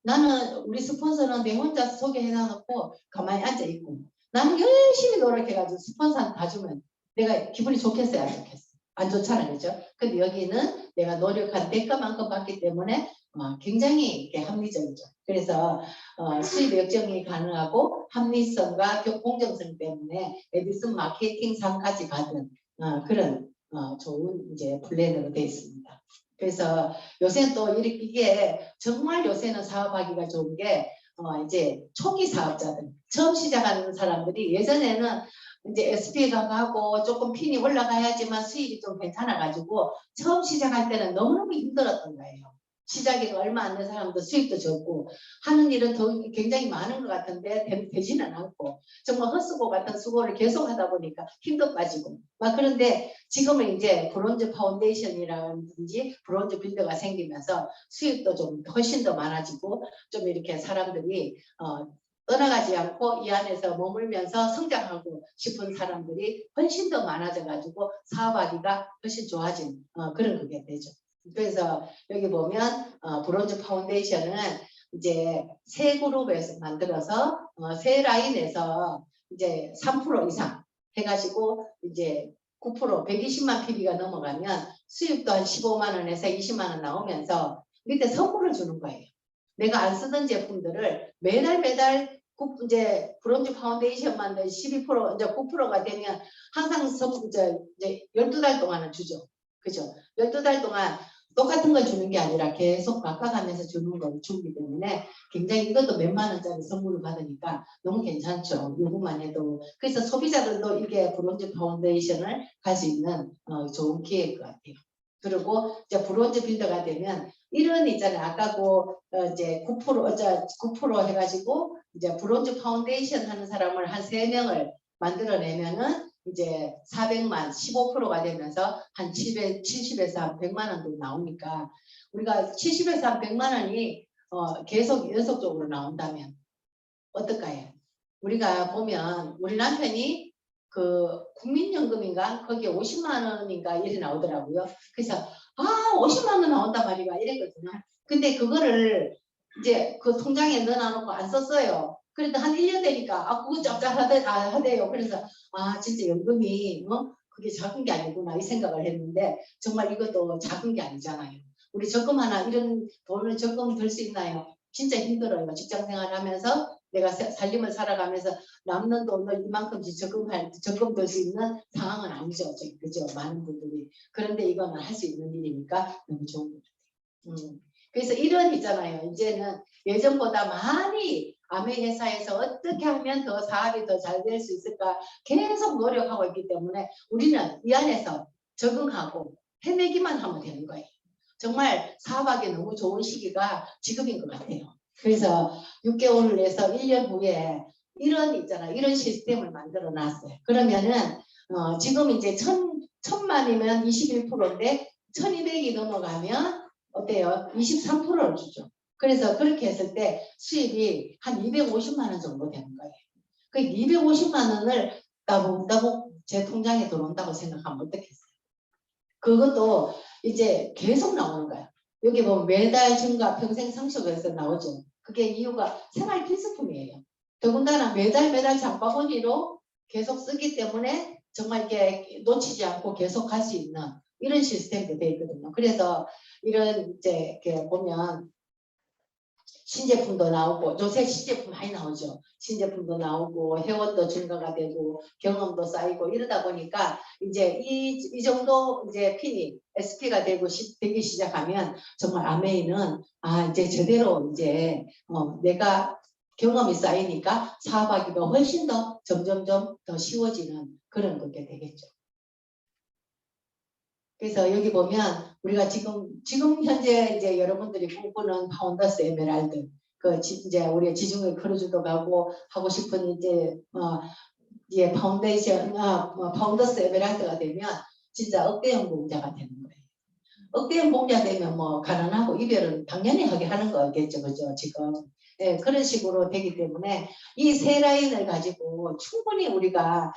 나는 우리 스폰서는 내 혼자 소개해놔놓고 가만히 앉아있고 나는 열심히 노력해가지고 스폰서한테 다 주면 내가 기분이 좋겠어요? 안 좋겠어요? 안 좋잖아요. 그죠? 근데 여기는 내가 노력한 대가만큼 받기 때문에 굉장히 이렇게 합리적이죠. 그래서 수입 역정이 가능하고 합리성과 공정성 때문에 에디슨 마케팅상까지 받은 그런 좋은 이제 플랜으로 되어 있습니다. 그래서 요새는 또 이게 정말 요새는 사업하기가 좋은 게 이제 초기 사업자들 처음 시작하는 사람들이 예전에는 이제 SP가 가고 조금 핀이 올라가야지만 수익이 좀 괜찮아가지고 처음 시작할 때는 너무너무 힘들었던 거예요. 시작이 얼마 안 된 사람도 수익도 적고 하는 일은 더 굉장히 많은 것 같은데 되지는 않고 정말 헛수고 같은 수고를 계속 하다 보니까 힘도 빠지고 그런데 지금은 이제 브론즈 파운데이션이라든지 브론즈 빌더가 생기면서 수익도 좀 훨씬 더 많아지고 좀 이렇게 사람들이 떠나가지 않고 이 안에서 머물면서 성장하고 싶은 사람들이 훨씬 더 많아져 가지고 사업하기가 훨씬 좋아진 그런 그게 되죠. 그래서 여기 보면 브론즈 파운데이션은 이제 세 그룹에서 만들어서 세 라인에서 이제 3% 이상 해가지고 이제 9% 120만 PB가 넘어가면 수익도 한 15만 원에서 20만 원 나오면서 밑에 선물을 주는 거예요. 내가 안 쓰던 제품들을 매달 이제 브론즈 파운데이션만 12% 이제 9%가 되면 항상 이제 12달 동안은 주죠. 그죠? 12달 동안 똑같은 걸 주는 게 아니라 계속 바꿔가면서 주는 걸 주기 때문에 굉장히 이것도 몇만 원짜리 선물을 받으니까 너무 괜찮죠. 요것만 해도. 그래서 소비자들도 이게 브론즈 파운데이션을 갈 수 있는 좋은 기회일 것 같아요. 그리고 이제 브론즈 빌더가 되면 이런 있잖아요. 아까 이제 9% 해가지고 이제 브론즈 파운데이션 하는 사람을 한 3명을 만들어내면은 이제 400만 15%가 되면서 한 70에서 한 100만 원도 나오니까 우리가 70에서 한 100만 원이 계속 연속적으로 나온다면 어떨까요? 우리가 보면 우리 남편이 그 국민연금인가 거기에 50만 원인가 이렇게 나오더라고요. 그래서 50만 원 나온단 말이야 이랬거든요. 근데 그거를 이제 그 통장에 넣어놓고 안 썼어요. 그래도 한 1년 되니까 그거 짭짭하대요. 그래서 진짜 연금이 그게 작은 게 아니구나 이 생각을 했는데 정말 이것도 작은 게 아니잖아요. 우리 적금 하나 이런 돈을 적금 들 수 있나요? 진짜 힘들어요. 직장생활 하면서 내가 살림을 살아가면서 남는 돈을 이만큼씩 적금 들 수 있는 상황은 아니죠. 그죠? 많은 분들이. 그런데 이거는 할 수 있는 일이니까 너무 좋은 것 같아요. 그래서 이런 있잖아요. 이제는 예전보다 많이 아메 회사에서 어떻게 하면 더 사업이 더 잘 될 수 있을까 계속 노력하고 있기 때문에 우리는 이 안에서 적응하고 해내기만 하면 되는 거예요. 정말 사업하기 너무 좋은 시기가 지금인 것 같아요. 그래서 6개월에서 1년 후에 이런 시스템을 만들어 놨어요. 그러면은 지금 이제 1000만이면 21%인데 1200이 넘어가면 어때요? 23%를 주죠. 그래서 그렇게 했을 때 수입이 한 250만 원 정도 되는 거예요. 그 250만 원을 제 통장에 들어온다고 생각하면 어떻겠어요? 그것도 이제 계속 나오는 거야. 여기 보면 매달 증가 평생 상속에서 나오죠. 그게 이유가 생활 필수품이에요. 더군다나 매달 장바구니로 계속 쓰기 때문에 정말 이렇게 놓치지 않고 계속 갈 수 있는 이런 시스템도 되어 있거든요. 그래서 이런 이제 이렇게 보면 신제품도 나오고 요새 신제품 많이 나오죠. 신제품도 나오고 회원도 증가가 되고 경험도 쌓이고 이러다 보니까 이제 이 정도 이제 핀이 SP가 되기 시작하면 정말 아메이는 이제 제대로 이제 내가 경험이 쌓이니까 사업하기가 훨씬 더 점점점 더 쉬워지는 그런 그게 되겠죠. 그래서 여기 보면 우리가 지금 현재 이제 여러분들이 꿈꾸는 파운더스 에메랄드 이제 우리 지중해 크루즈도 가고 하고 싶은 이제 예 파운데이션 파운더스 에메랄드가 되면 진짜 억대형 공자가 되는 거예요. 억대형 공자 되면 뭐 가난하고 이별은 당연히 하게 하는 거겠죠, 그죠? 지금 예, 그런 식으로 되기 때문에 이 세 라인을 가지고 충분히 우리가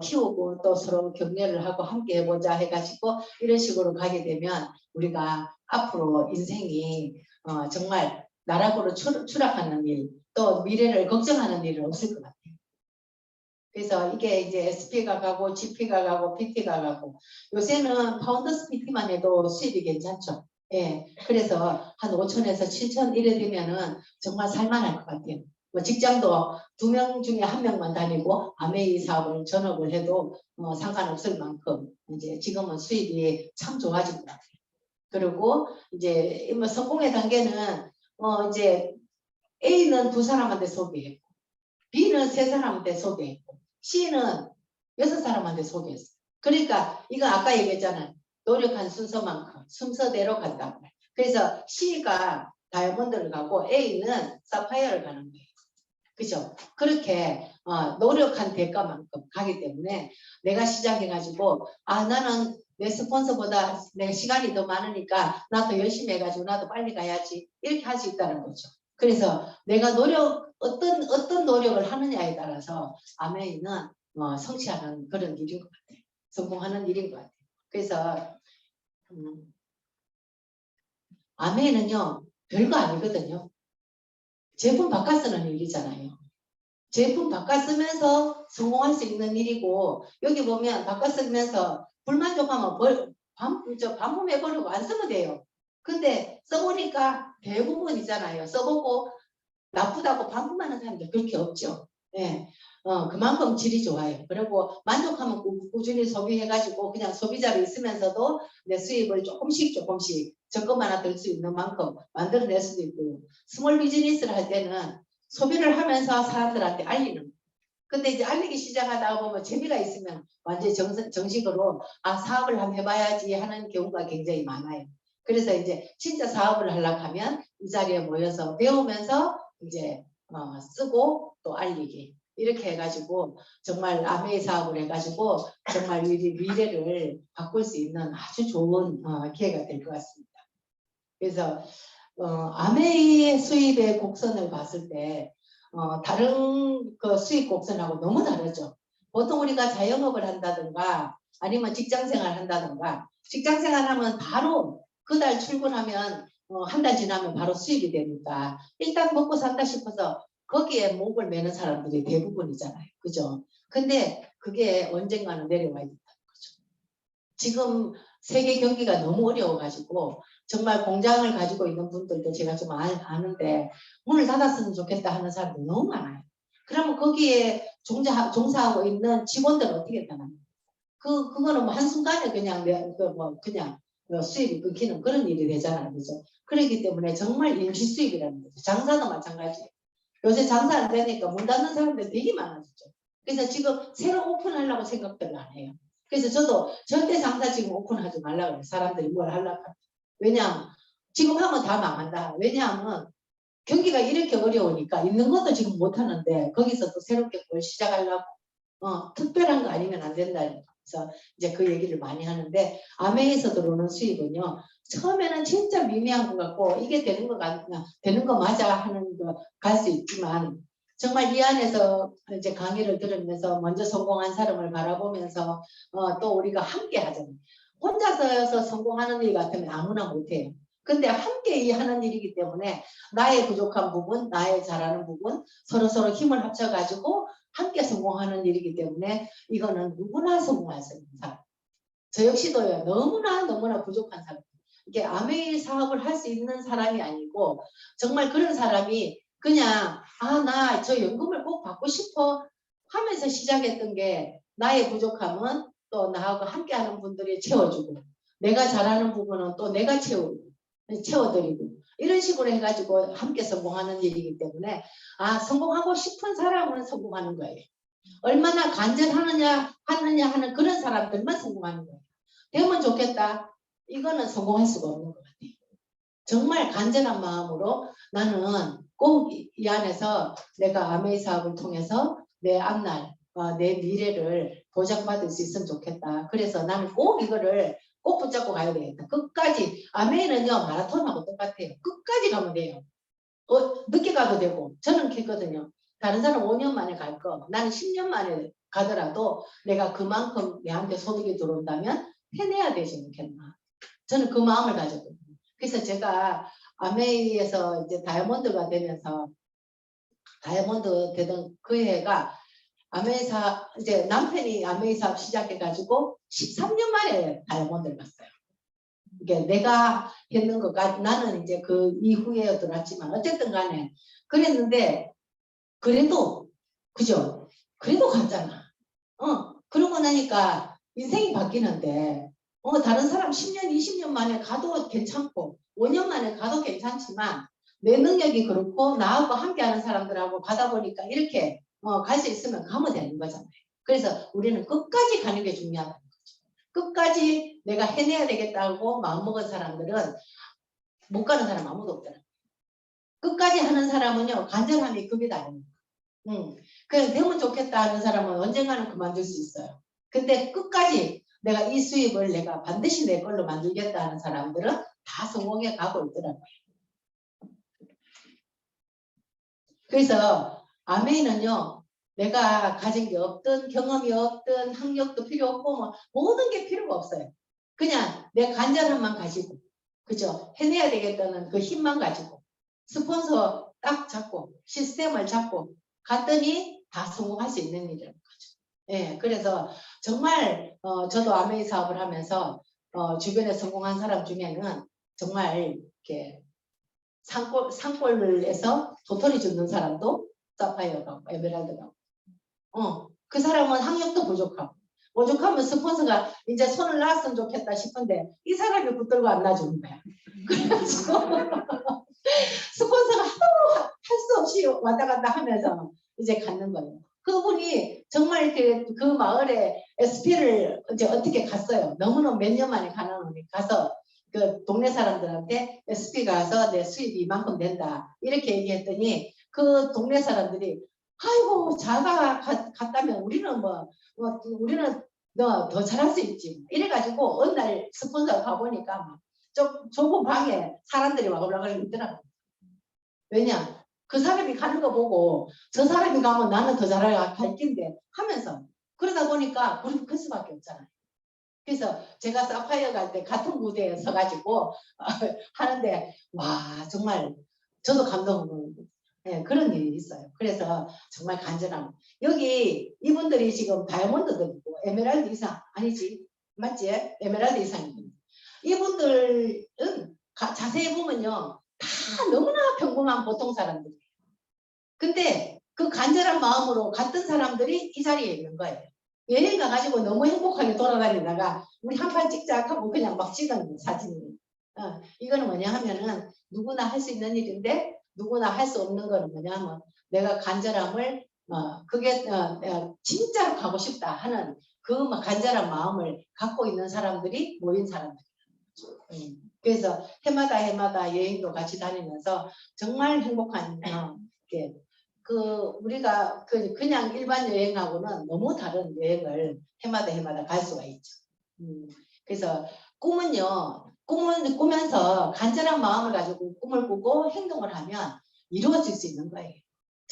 키우고 또 서로 격려를 하고 함께 해보자 해가지고 이런 식으로 가게 되면 우리가 앞으로 인생이 정말 나락으로 추락하는 일, 또 미래를 걱정하는 일은 없을 것 같아요. 그래서 이게 이제 SP가 가고 GP가 가고 PT가 가고 요새는 파운더스 PT만 해도 수입이 괜찮죠. 예, 그래서 한 5천에서 7천 이래 되면은 정말 살만할 것 같아요. 뭐 직장도 2명 중에 1명만 다니고 아메이 사업을 전업을 해도 상관없을 만큼 이제 지금은 수입이 참 좋아진 것 같아요. 그리고 이제 뭐 성공의 단계는 이제 A는 2사람한테 소개했고 B는 3사람한테 소개했고 C는 6사람한테 소개했어요. 그러니까 이거 아까 얘기했잖아요. 노력한 순서대로 간다고. 그래서 C가 다이아몬드를 가고 A는 사파이어를 가는 거예요. 그죠? 그렇게 노력한 대가만큼 가기 때문에 내가 시작해가지고 나는 내 스폰서보다 내 시간이 더 많으니까 나도 열심히 해가지고 나도 빨리 가야지 이렇게 할 수 있다는 거죠. 그래서 내가 어떤 노력을 하느냐에 따라서 아메이는 성취하는 그런 일인 것 같아요. 성공하는 일인 것 같아요. 그래서 아메이는요 별거 아니거든요. 제품 바꿔 쓰는 일이잖아요. 제품 바꿔 쓰면서 성공할 수 있는 일이고 여기 보면 바꿔 쓰면서 불만족하면 반품해버리고 안 쓰면 돼요. 근데 써보니까 대부분이잖아요. 써보고 나쁘다고 반품하는 사람들 그렇게 없죠. 예. 그만큼 질이 좋아요. 그리고 만족하면 꾸준히 소비해가지고 그냥 소비자로 있으면서도 내 수입을 조금씩 적금 하나 들 수 있는 만큼 만들어낼 수도 있고 스몰 비즈니스를 할 때는 소비를 하면서 사람들한테 알리는 근데 이제 알리기 시작하다 보면 재미가 있으면 완전히 정식으로 사업을 한번 해봐야지 하는 경우가 굉장히 많아요. 그래서 이제 진짜 사업을 하려고 하면 이 자리에 모여서 배우면서 이제 쓰고 또 알리기 이렇게 해가지고 정말 아메이 사업을 해가지고 정말 미래를 바꿀 수 있는 아주 좋은 기회가 될 것 같습니다. 그래서 아메이의 수입의 곡선을 봤을 때 다른 그 수입 곡선하고 너무 다르죠. 보통 우리가 자영업을 한다든가 아니면 직장생활 한다든가 직장생활 하면 바로 그 달 출근하면 한 달 지나면 바로 수입이 되니까 일단 먹고 산다 싶어서 거기에 목을 매는 사람들이 대부분이잖아요. 그죠? 근데 그게 언젠가는 내려와야 된다는 거죠. 지금 세계 경기가 너무 어려워가지고 정말 공장을 가지고 있는 분들도 제가 좀 아는데 문을 닫았으면 좋겠다 하는 사람들이 너무 많아요. 그러면 거기에 종사하고 있는 직원들은 어떻게 되나요? 그거는 뭐 한순간에 그냥 수입이 끊기는 그런 일이 되잖아요. 그죠? 그렇기 때문에 정말 임시 수입이라는 거죠. 장사도 마찬가지예요. 요새 장사 안 되니까 문 닫는 사람들 되게 많아졌죠. 그래서 지금 새로 오픈하려고 생각들을 안 해요. 그래서 저도 절대 장사 지금 오픈하지 말라고 해요. 사람들이 뭘 하려고 하면. 왜냐하면 지금 하면 다 망한다. 왜냐하면 경기가 이렇게 어려우니까 있는 것도 지금 못하는데 거기서 또 새롭게 뭘 시작하려고 특별한 거 아니면 안 된다. 그래서 이제 그 얘기를 많이 하는데 아메에서 들어오는 수입은요. 처음에는 진짜 미미한 것 같고 이게 되는 거 맞아 하는 거 갈 수 있지만 정말 이 안에서 이제 강의를 들으면서 먼저 성공한 사람을 바라보면서 또 우리가 함께 하잖아요. 혼자서 성공하는 일 같으면 아무나 못해요. 근데 함께 하는 일이기 때문에 나의 부족한 부분, 나의 잘하는 부분 서로 힘을 합쳐가지고 함께 성공하는 일이기 때문에 이거는 누구나 성공할 수 있는 사람. 저 역시도요. 너무나 부족한 사람. 이게 아메이 사업을 할 수 있는 사람이 아니고 정말 그런 사람이 그냥 나 저 연금을 꼭 받고 싶어 하면서 시작했던 게 나의 부족함은 또 나하고 함께하는 분들이 채워주고 내가 잘하는 부분은 또 내가 채워드리고 이런 식으로 해가지고 함께 성공하는 일이기 때문에 성공하고 싶은 사람은 성공하는 거예요. 얼마나 간절하느냐 하는 그런 사람들만 성공하는 거예요. 되면 좋겠다. 이거는 성공할 수가 없는 것 같아요. 정말 간절한 마음으로 나는 꼭 이 안에서 내가 아메이 사업을 통해서 내 앞날, 내 미래를 보장받을 수 있으면 좋겠다. 그래서 나는 꼭 이거를 꼭 붙잡고 가야 되겠다. 끝까지. 아메이는요 마라톤하고 똑같아요. 끝까지 가면 돼요. 늦게 가도 되고 저는 그랬거든요. 다른 사람 5년 만에 갈 거 나는 10년 만에 가더라도 내가 그만큼 내한테 소득이 들어온다면 해내야 되지 않겠나. 저는 그 마음을 가졌거든요. 그래서 제가 아메이에서 이제 다이아몬드가 되면서 다이아몬드 되던 그 해가 아메이 사업 이제 남편이 아메이 사업 시작해가지고 13년 만에 다이아몬드를 갔어요. 이게 내가 했는 것까지 나는 이제 그 이후에 들어왔지만 어쨌든 간에 그랬는데 그래도 그죠? 그래도 갔잖아. 그러고 나니까 인생이 바뀌는데 다른 사람 10년 20년 만에 가도 괜찮고 5년 만에 가도 괜찮지만 내 능력이 그렇고 나하고 함께하는 사람들하고 가다 보니까 이렇게 갈 수 있으면 가면 되는 거잖아요. 그래서 우리는 끝까지 가는 게 중요하다. 끝까지 내가 해내야 되겠다고 마음먹은 사람들은 못 가는 사람 아무도 없더라고요. 끝까지 하는 사람은요 간절함이 그게 다릅니다. 그냥 되면 좋겠다 하는 사람은 언젠가는 그만둘 수 있어요. 근데 끝까지 내가 이 수입을 내가 반드시 내 걸로 만들겠다 하는 사람들은 다 성공해 가고 있더라고요. 그래서 아메이는요 내가 가진 게 없든 경험이 없든 학력도 필요 없고 뭐 모든 게 필요가 없어요. 그냥 내 간절함만 가지고 그죠? 해내야 되겠다는 그 힘만 가지고 스폰서 딱 잡고 시스템을 잡고 갔더니 다 성공할 수 있는 일이라는 거죠. 예, 그래서 정말 저도 아메이 사업을 하면서 주변에 성공한 사람 중에는 정말 이렇게 산골에서 도토리 줍는 사람도 사파이어가 에메랄드가 그 사람은 학력도 부족하면 스폰서가 이제 손을 놨으면 좋겠다 싶은데 이 사람이 붙들고 안 놔주는 거야. 그래가지고 스폰서가 하도 할 수 없이 왔다 갔다 하면서 이제 갖는 거예요. 그분이 정말 이렇게 그 마을에 SP를 이제 어떻게 갔어요. 너무너무 몇 년 만에 가서 그 동네 사람들한테 SP 가서 내 수입이 이만큼 된다 이렇게 얘기했더니 그 동네 사람들이 아이고 자가 갔다면 우리는 우리는 너 더 잘할 수 있지 이래가지고 어느 날 스폰서가 가보니까 막 좁은 방에 사람들이 막 올라가고 있더라고요. 왜냐 그 사람이 가는 거 보고 저 사람이 가면 나는 더 잘할 텐데 하면서 그러다 보니까 그룹이 클 수밖에 없잖아요. 그래서 제가 사파이어 갈 때 같은 무대에 서가지고 하는데 와 정말 저도 감동을 네, 그런 일이 있어요. 그래서 정말 간절함. 여기 이분들이 지금 다이아몬드들이고 에메랄드 이상 아니지 맞지? 에메랄드 이상입니다. 이분들은 자세히 보면요 다 너무나 평범한 보통 사람들이에요. 근데 그 간절한 마음으로 갔던 사람들이 이 자리에 있는 거예요. 여행 가가지고 너무 행복하게 돌아다니다가 우리 한 판 찍자 하고 그냥 막 찍은 사진이에요. 이거는 뭐냐 하면은 누구나 할 수 있는 일인데 누구나 할 수 없는 거는 뭐냐 하면 내가 간절함을 그게 진짜로 가고 싶다 하는 그 간절한 마음을 갖고 있는 사람들이 모인 사람들. 그래서 해마다 여행도 같이 다니면서 정말 행복한 우리가 그냥 일반 여행하고는 너무 다른 여행을 해마다 갈 수가 있죠. 그래서 꿈을 꾸면서 간절한 마음을 가지고 꿈을 꾸고 행동을 하면 이루어질 수 있는 거예요.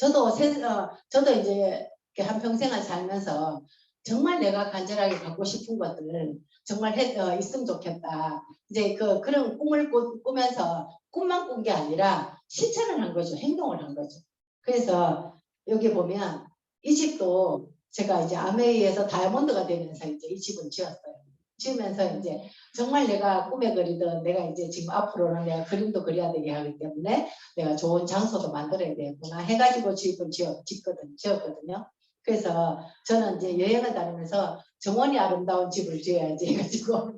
저도 이제 이렇게 한평생을 살면서 정말 내가 간절하게 갖고 싶은 것들 정말 있으면 좋겠다. 이제 그런 꿈을 꾸면서 꿈만 꾼 게 아니라 실천을 한 거죠. 행동을 한 거죠. 그래서 여기 보면 이 집도 제가 이제 아메이에서 다이아몬드가 되면서 이제 이 집을 지었어요. 지으면서 이제 정말 내가 꿈에 그리던 내가 이제 지금 앞으로는 내가 그림도 그려야 되게 하기 때문에 내가 좋은 장소도 만들어야 되구나 해가지고 집을 지었거든요. 그래서 저는 이제 여행을 다니면서 정원이 아름다운 집을 지어야지 해가지고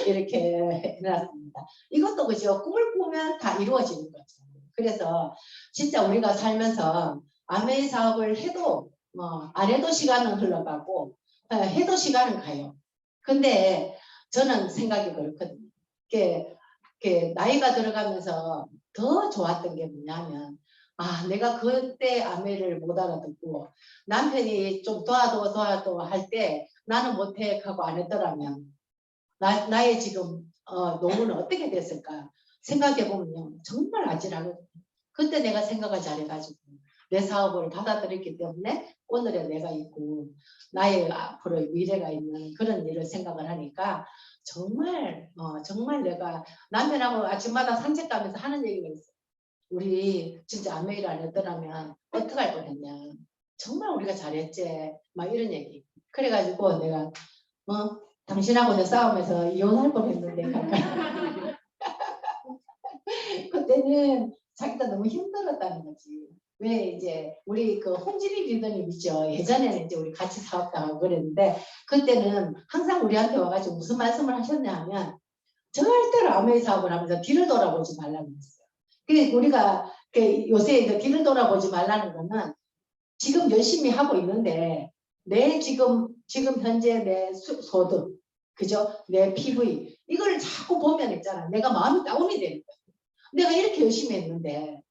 이렇게 해놨습니다. 이것도 그죠. 꿈을 꾸면 다 이루어지는 거죠. 그래서 진짜 우리가 살면서 아메이 사업을 해도 안 해도 시간은 흘러가고 해도 시간은 가요. 근데 저는 생각이 그렇거든요. 나이가 들어가면서 더 좋았던 게 뭐냐면 내가 그때 아메를 못 알아듣고 남편이 좀 도와도 할 때 나는 못해 하고 안 했더라면 나의 지금 노후는 어떻게 됐을까 생각해 보면요 정말 아찔하거든요. 그때 내가 생각을 잘해가지고 내 사업을 받아들였기 때문에 오늘의 내가 있고 나의 앞으로의 미래가 있는 그런 일을 생각을 하니까 정말 정말 내가 남편하고 아침마다 산책 가면서 하는 얘기가 있어요. 우리 진짜 아메이를 안 했더라면 어떻게 할 뻔했냐. 정말 우리가 잘했지. 막 이런 얘기. 그래가지고 내가 당신하고 내 싸움에서 이혼할 뻔했는데 가까이. 그때는 자기가 너무 힘들었다는 거지. 왜 이제 우리 그 홍진희 리더님 있죠. 예전에는 이제 우리 같이 사업도 하고 그랬는데 그때는 항상 우리한테 와가지고 무슨 말씀을 하셨냐 하면 절대로 아메이 사업을 하면서 뒤를 돌아보지 말라고 했어요. 그래서 우리가 요새 이제 뒤를 돌아보지 말라는 거는 지금 열심히 하고 있는데 내 지금 현재 내 소득 그죠? 내 PV 이걸 자꾸 보면 있잖아. 내가 마음이 다운이 되는 거야. 내가 이렇게 열심히 했는데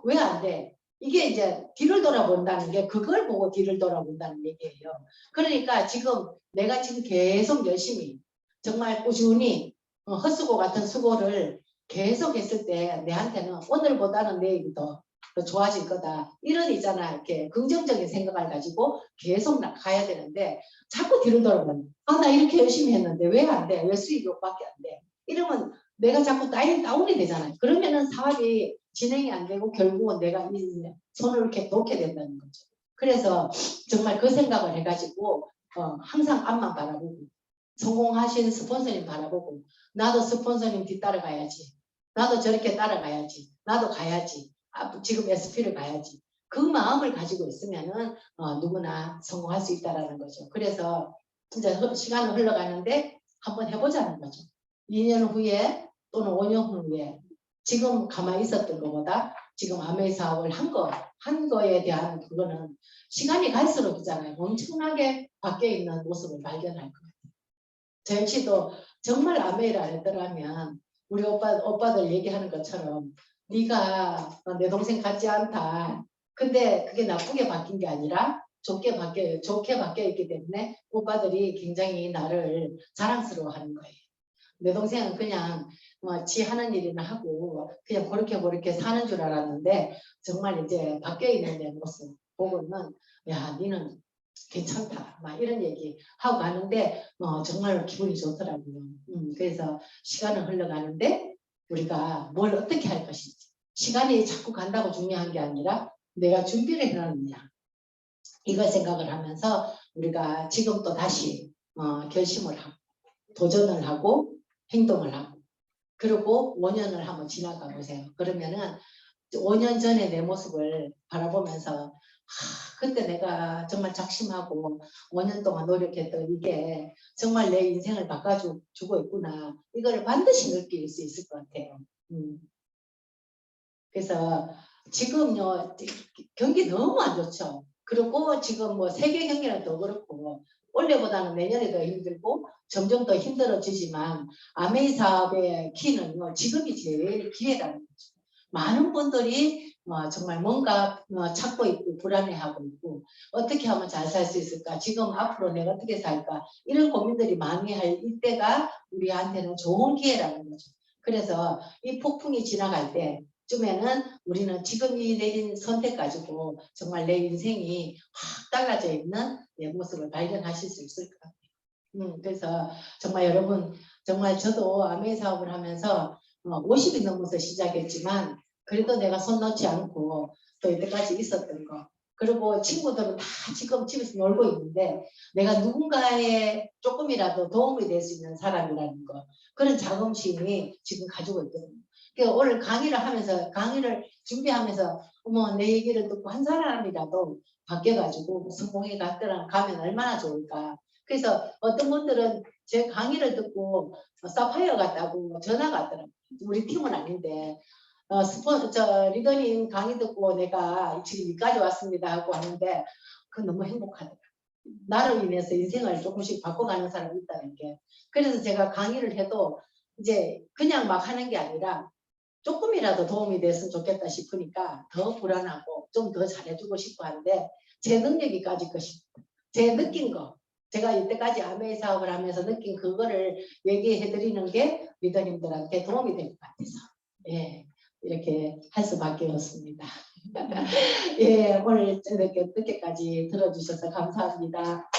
왜 안 돼? 이게 이제 뒤를 돌아본다는 게 그걸 보고 뒤를 돌아본다는 얘기예요. 그러니까 지금 내가 지금 계속 열심히 정말 꾸준히 헛수고 같은 수고를 계속 했을 때 내한테는 오늘보다는 내일이 더 좋아질 거다. 이런 있잖아. 이렇게 긍정적인 생각을 가지고 계속 가야 되는데 자꾸 뒤를 돌아보면 나 이렇게 열심히 했는데 왜 안 돼? 왜 수익이 밖에 안 돼? 이러면 내가 자꾸 다운이 되잖아요. 그러면은 사업이 진행이 안 되고 결국은 내가 이 손을 이렇게 놓게 된다는 거죠. 그래서 정말 그 생각을 해가지고 항상 앞만 바라보고 성공하신 스폰서님 바라보고 나도 스폰서님 뒤따라가야지. 나도 저렇게 따라가야지. 나도 가야지. 지금 SP를 가야지. 그 마음을 가지고 있으면은 누구나 성공할 수 있다라는 거죠. 그래서 이제 시간은 흘러가는데 한번 해보자는 거죠. 2년 후에 또는 5년 후에 지금 가만히 있었던 것보다 지금 아메이 사업을 한 거에 대한 그거는 시간이 갈수록 있잖아요. 엄청나게 바뀌어 있는 모습을 발견할 것 같아요. 저 역시도 정말 아메이를 안 했더라면 우리 오빠들 얘기하는 것처럼 네가 내 동생 같지 않다. 근데 그게 나쁘게 바뀐 게 아니라 좋게 바뀌어 있기 때문에 오빠들이 굉장히 나를 자랑스러워하는 거예요. 내 동생은 그냥 지 하는 일이나 하고 그냥 그렇게 사는 줄 알았는데 정말 이제 바뀌어 있는 내 모습 보고는 야 니는 괜찮다 막 이런 얘기 하고 가는데 정말 기분이 좋더라고요. 그래서 시간은 흘러가는데 우리가 뭘 어떻게 할 것인지 시간이 자꾸 간다고 중요한 게 아니라 내가 준비를 해놨느냐 이걸 생각을 하면서 우리가 지금 또 다시 결심을 하고 도전을 하고 행동을 하고 그리고 5년을 한번 지나가 보세요. 그러면은 5년 전에 내 모습을 바라보면서 그때 내가 정말 작심하고 5년 동안 노력했던 이게 정말 내 인생을 바꿔주고 있구나. 이걸 반드시 느낄 수 있을 것 같아요. 그래서 지금요 경기 너무 안 좋죠. 그리고 지금 뭐 세계 경기는 더 그렇고 올해보다는 내년에 더 힘들고 점점 더 힘들어지지만 아메이 사업의 키는요 지금이 제일 기회라는 거죠. 많은 분들이 정말 뭔가 찾고 있고 불안해하고 있고 어떻게 하면 잘 살 수 있을까 지금 앞으로 내가 어떻게 살까 이런 고민들이 많이 할 이때가 우리한테는 좋은 기회라는 거죠. 그래서 이 폭풍이 지나갈 때 쯤에는 우리는 지금이 내린 선택 가지고 정말 내 인생이 확 달라져 있는 내 모습을 발견하실 수 있을 것 같아요. 그래서 정말 여러분, 정말 저도 아메이 사업을 하면서 50이 넘어서 시작했지만 그래도 내가 손 놓지 않고 또 이때까지 있었던 거, 그리고 친구들은 다 지금 집에서 놀고 있는데 내가 누군가의 조금이라도 도움이 될 수 있는 사람이라는 거, 그런 자긍심이 지금 가지고 있거든요. 그러니까 오늘 강의를 준비하면서 어머, 내 얘기를 듣고 한 사람이라도 바뀌어가지고 성공에 가면 얼마나 좋을까. 그래서 어떤 분들은 제 강의를 듣고 사파이어 같다고 전화가 왔더라고요. 우리 팀은 아닌데 리더님 강의 듣고 내가 지금 여기까지 왔습니다 하고 하는데 그건 너무 행복하더라고요. 나로 인해서 인생을 조금씩 바꿔가는 사람이 있다는 게. 그래서 제가 강의를 해도 이제 그냥 막 하는 게 아니라 조금이라도 도움이 됐으면 좋겠다 싶으니까 더 불안하고 좀 더 잘해주고 싶어 하는데 제 능력이 까짓 것입니다. 제 느낀 거, 제가 이때까지 아메이 사업을 하면서 느낀 그거를 얘기해 드리는 게 리더님들한테 도움이 될 것 같아서 예, 이렇게 할 수밖에 없습니다. 예, 오늘 이렇게 늦게까지 들어주셔서 감사합니다.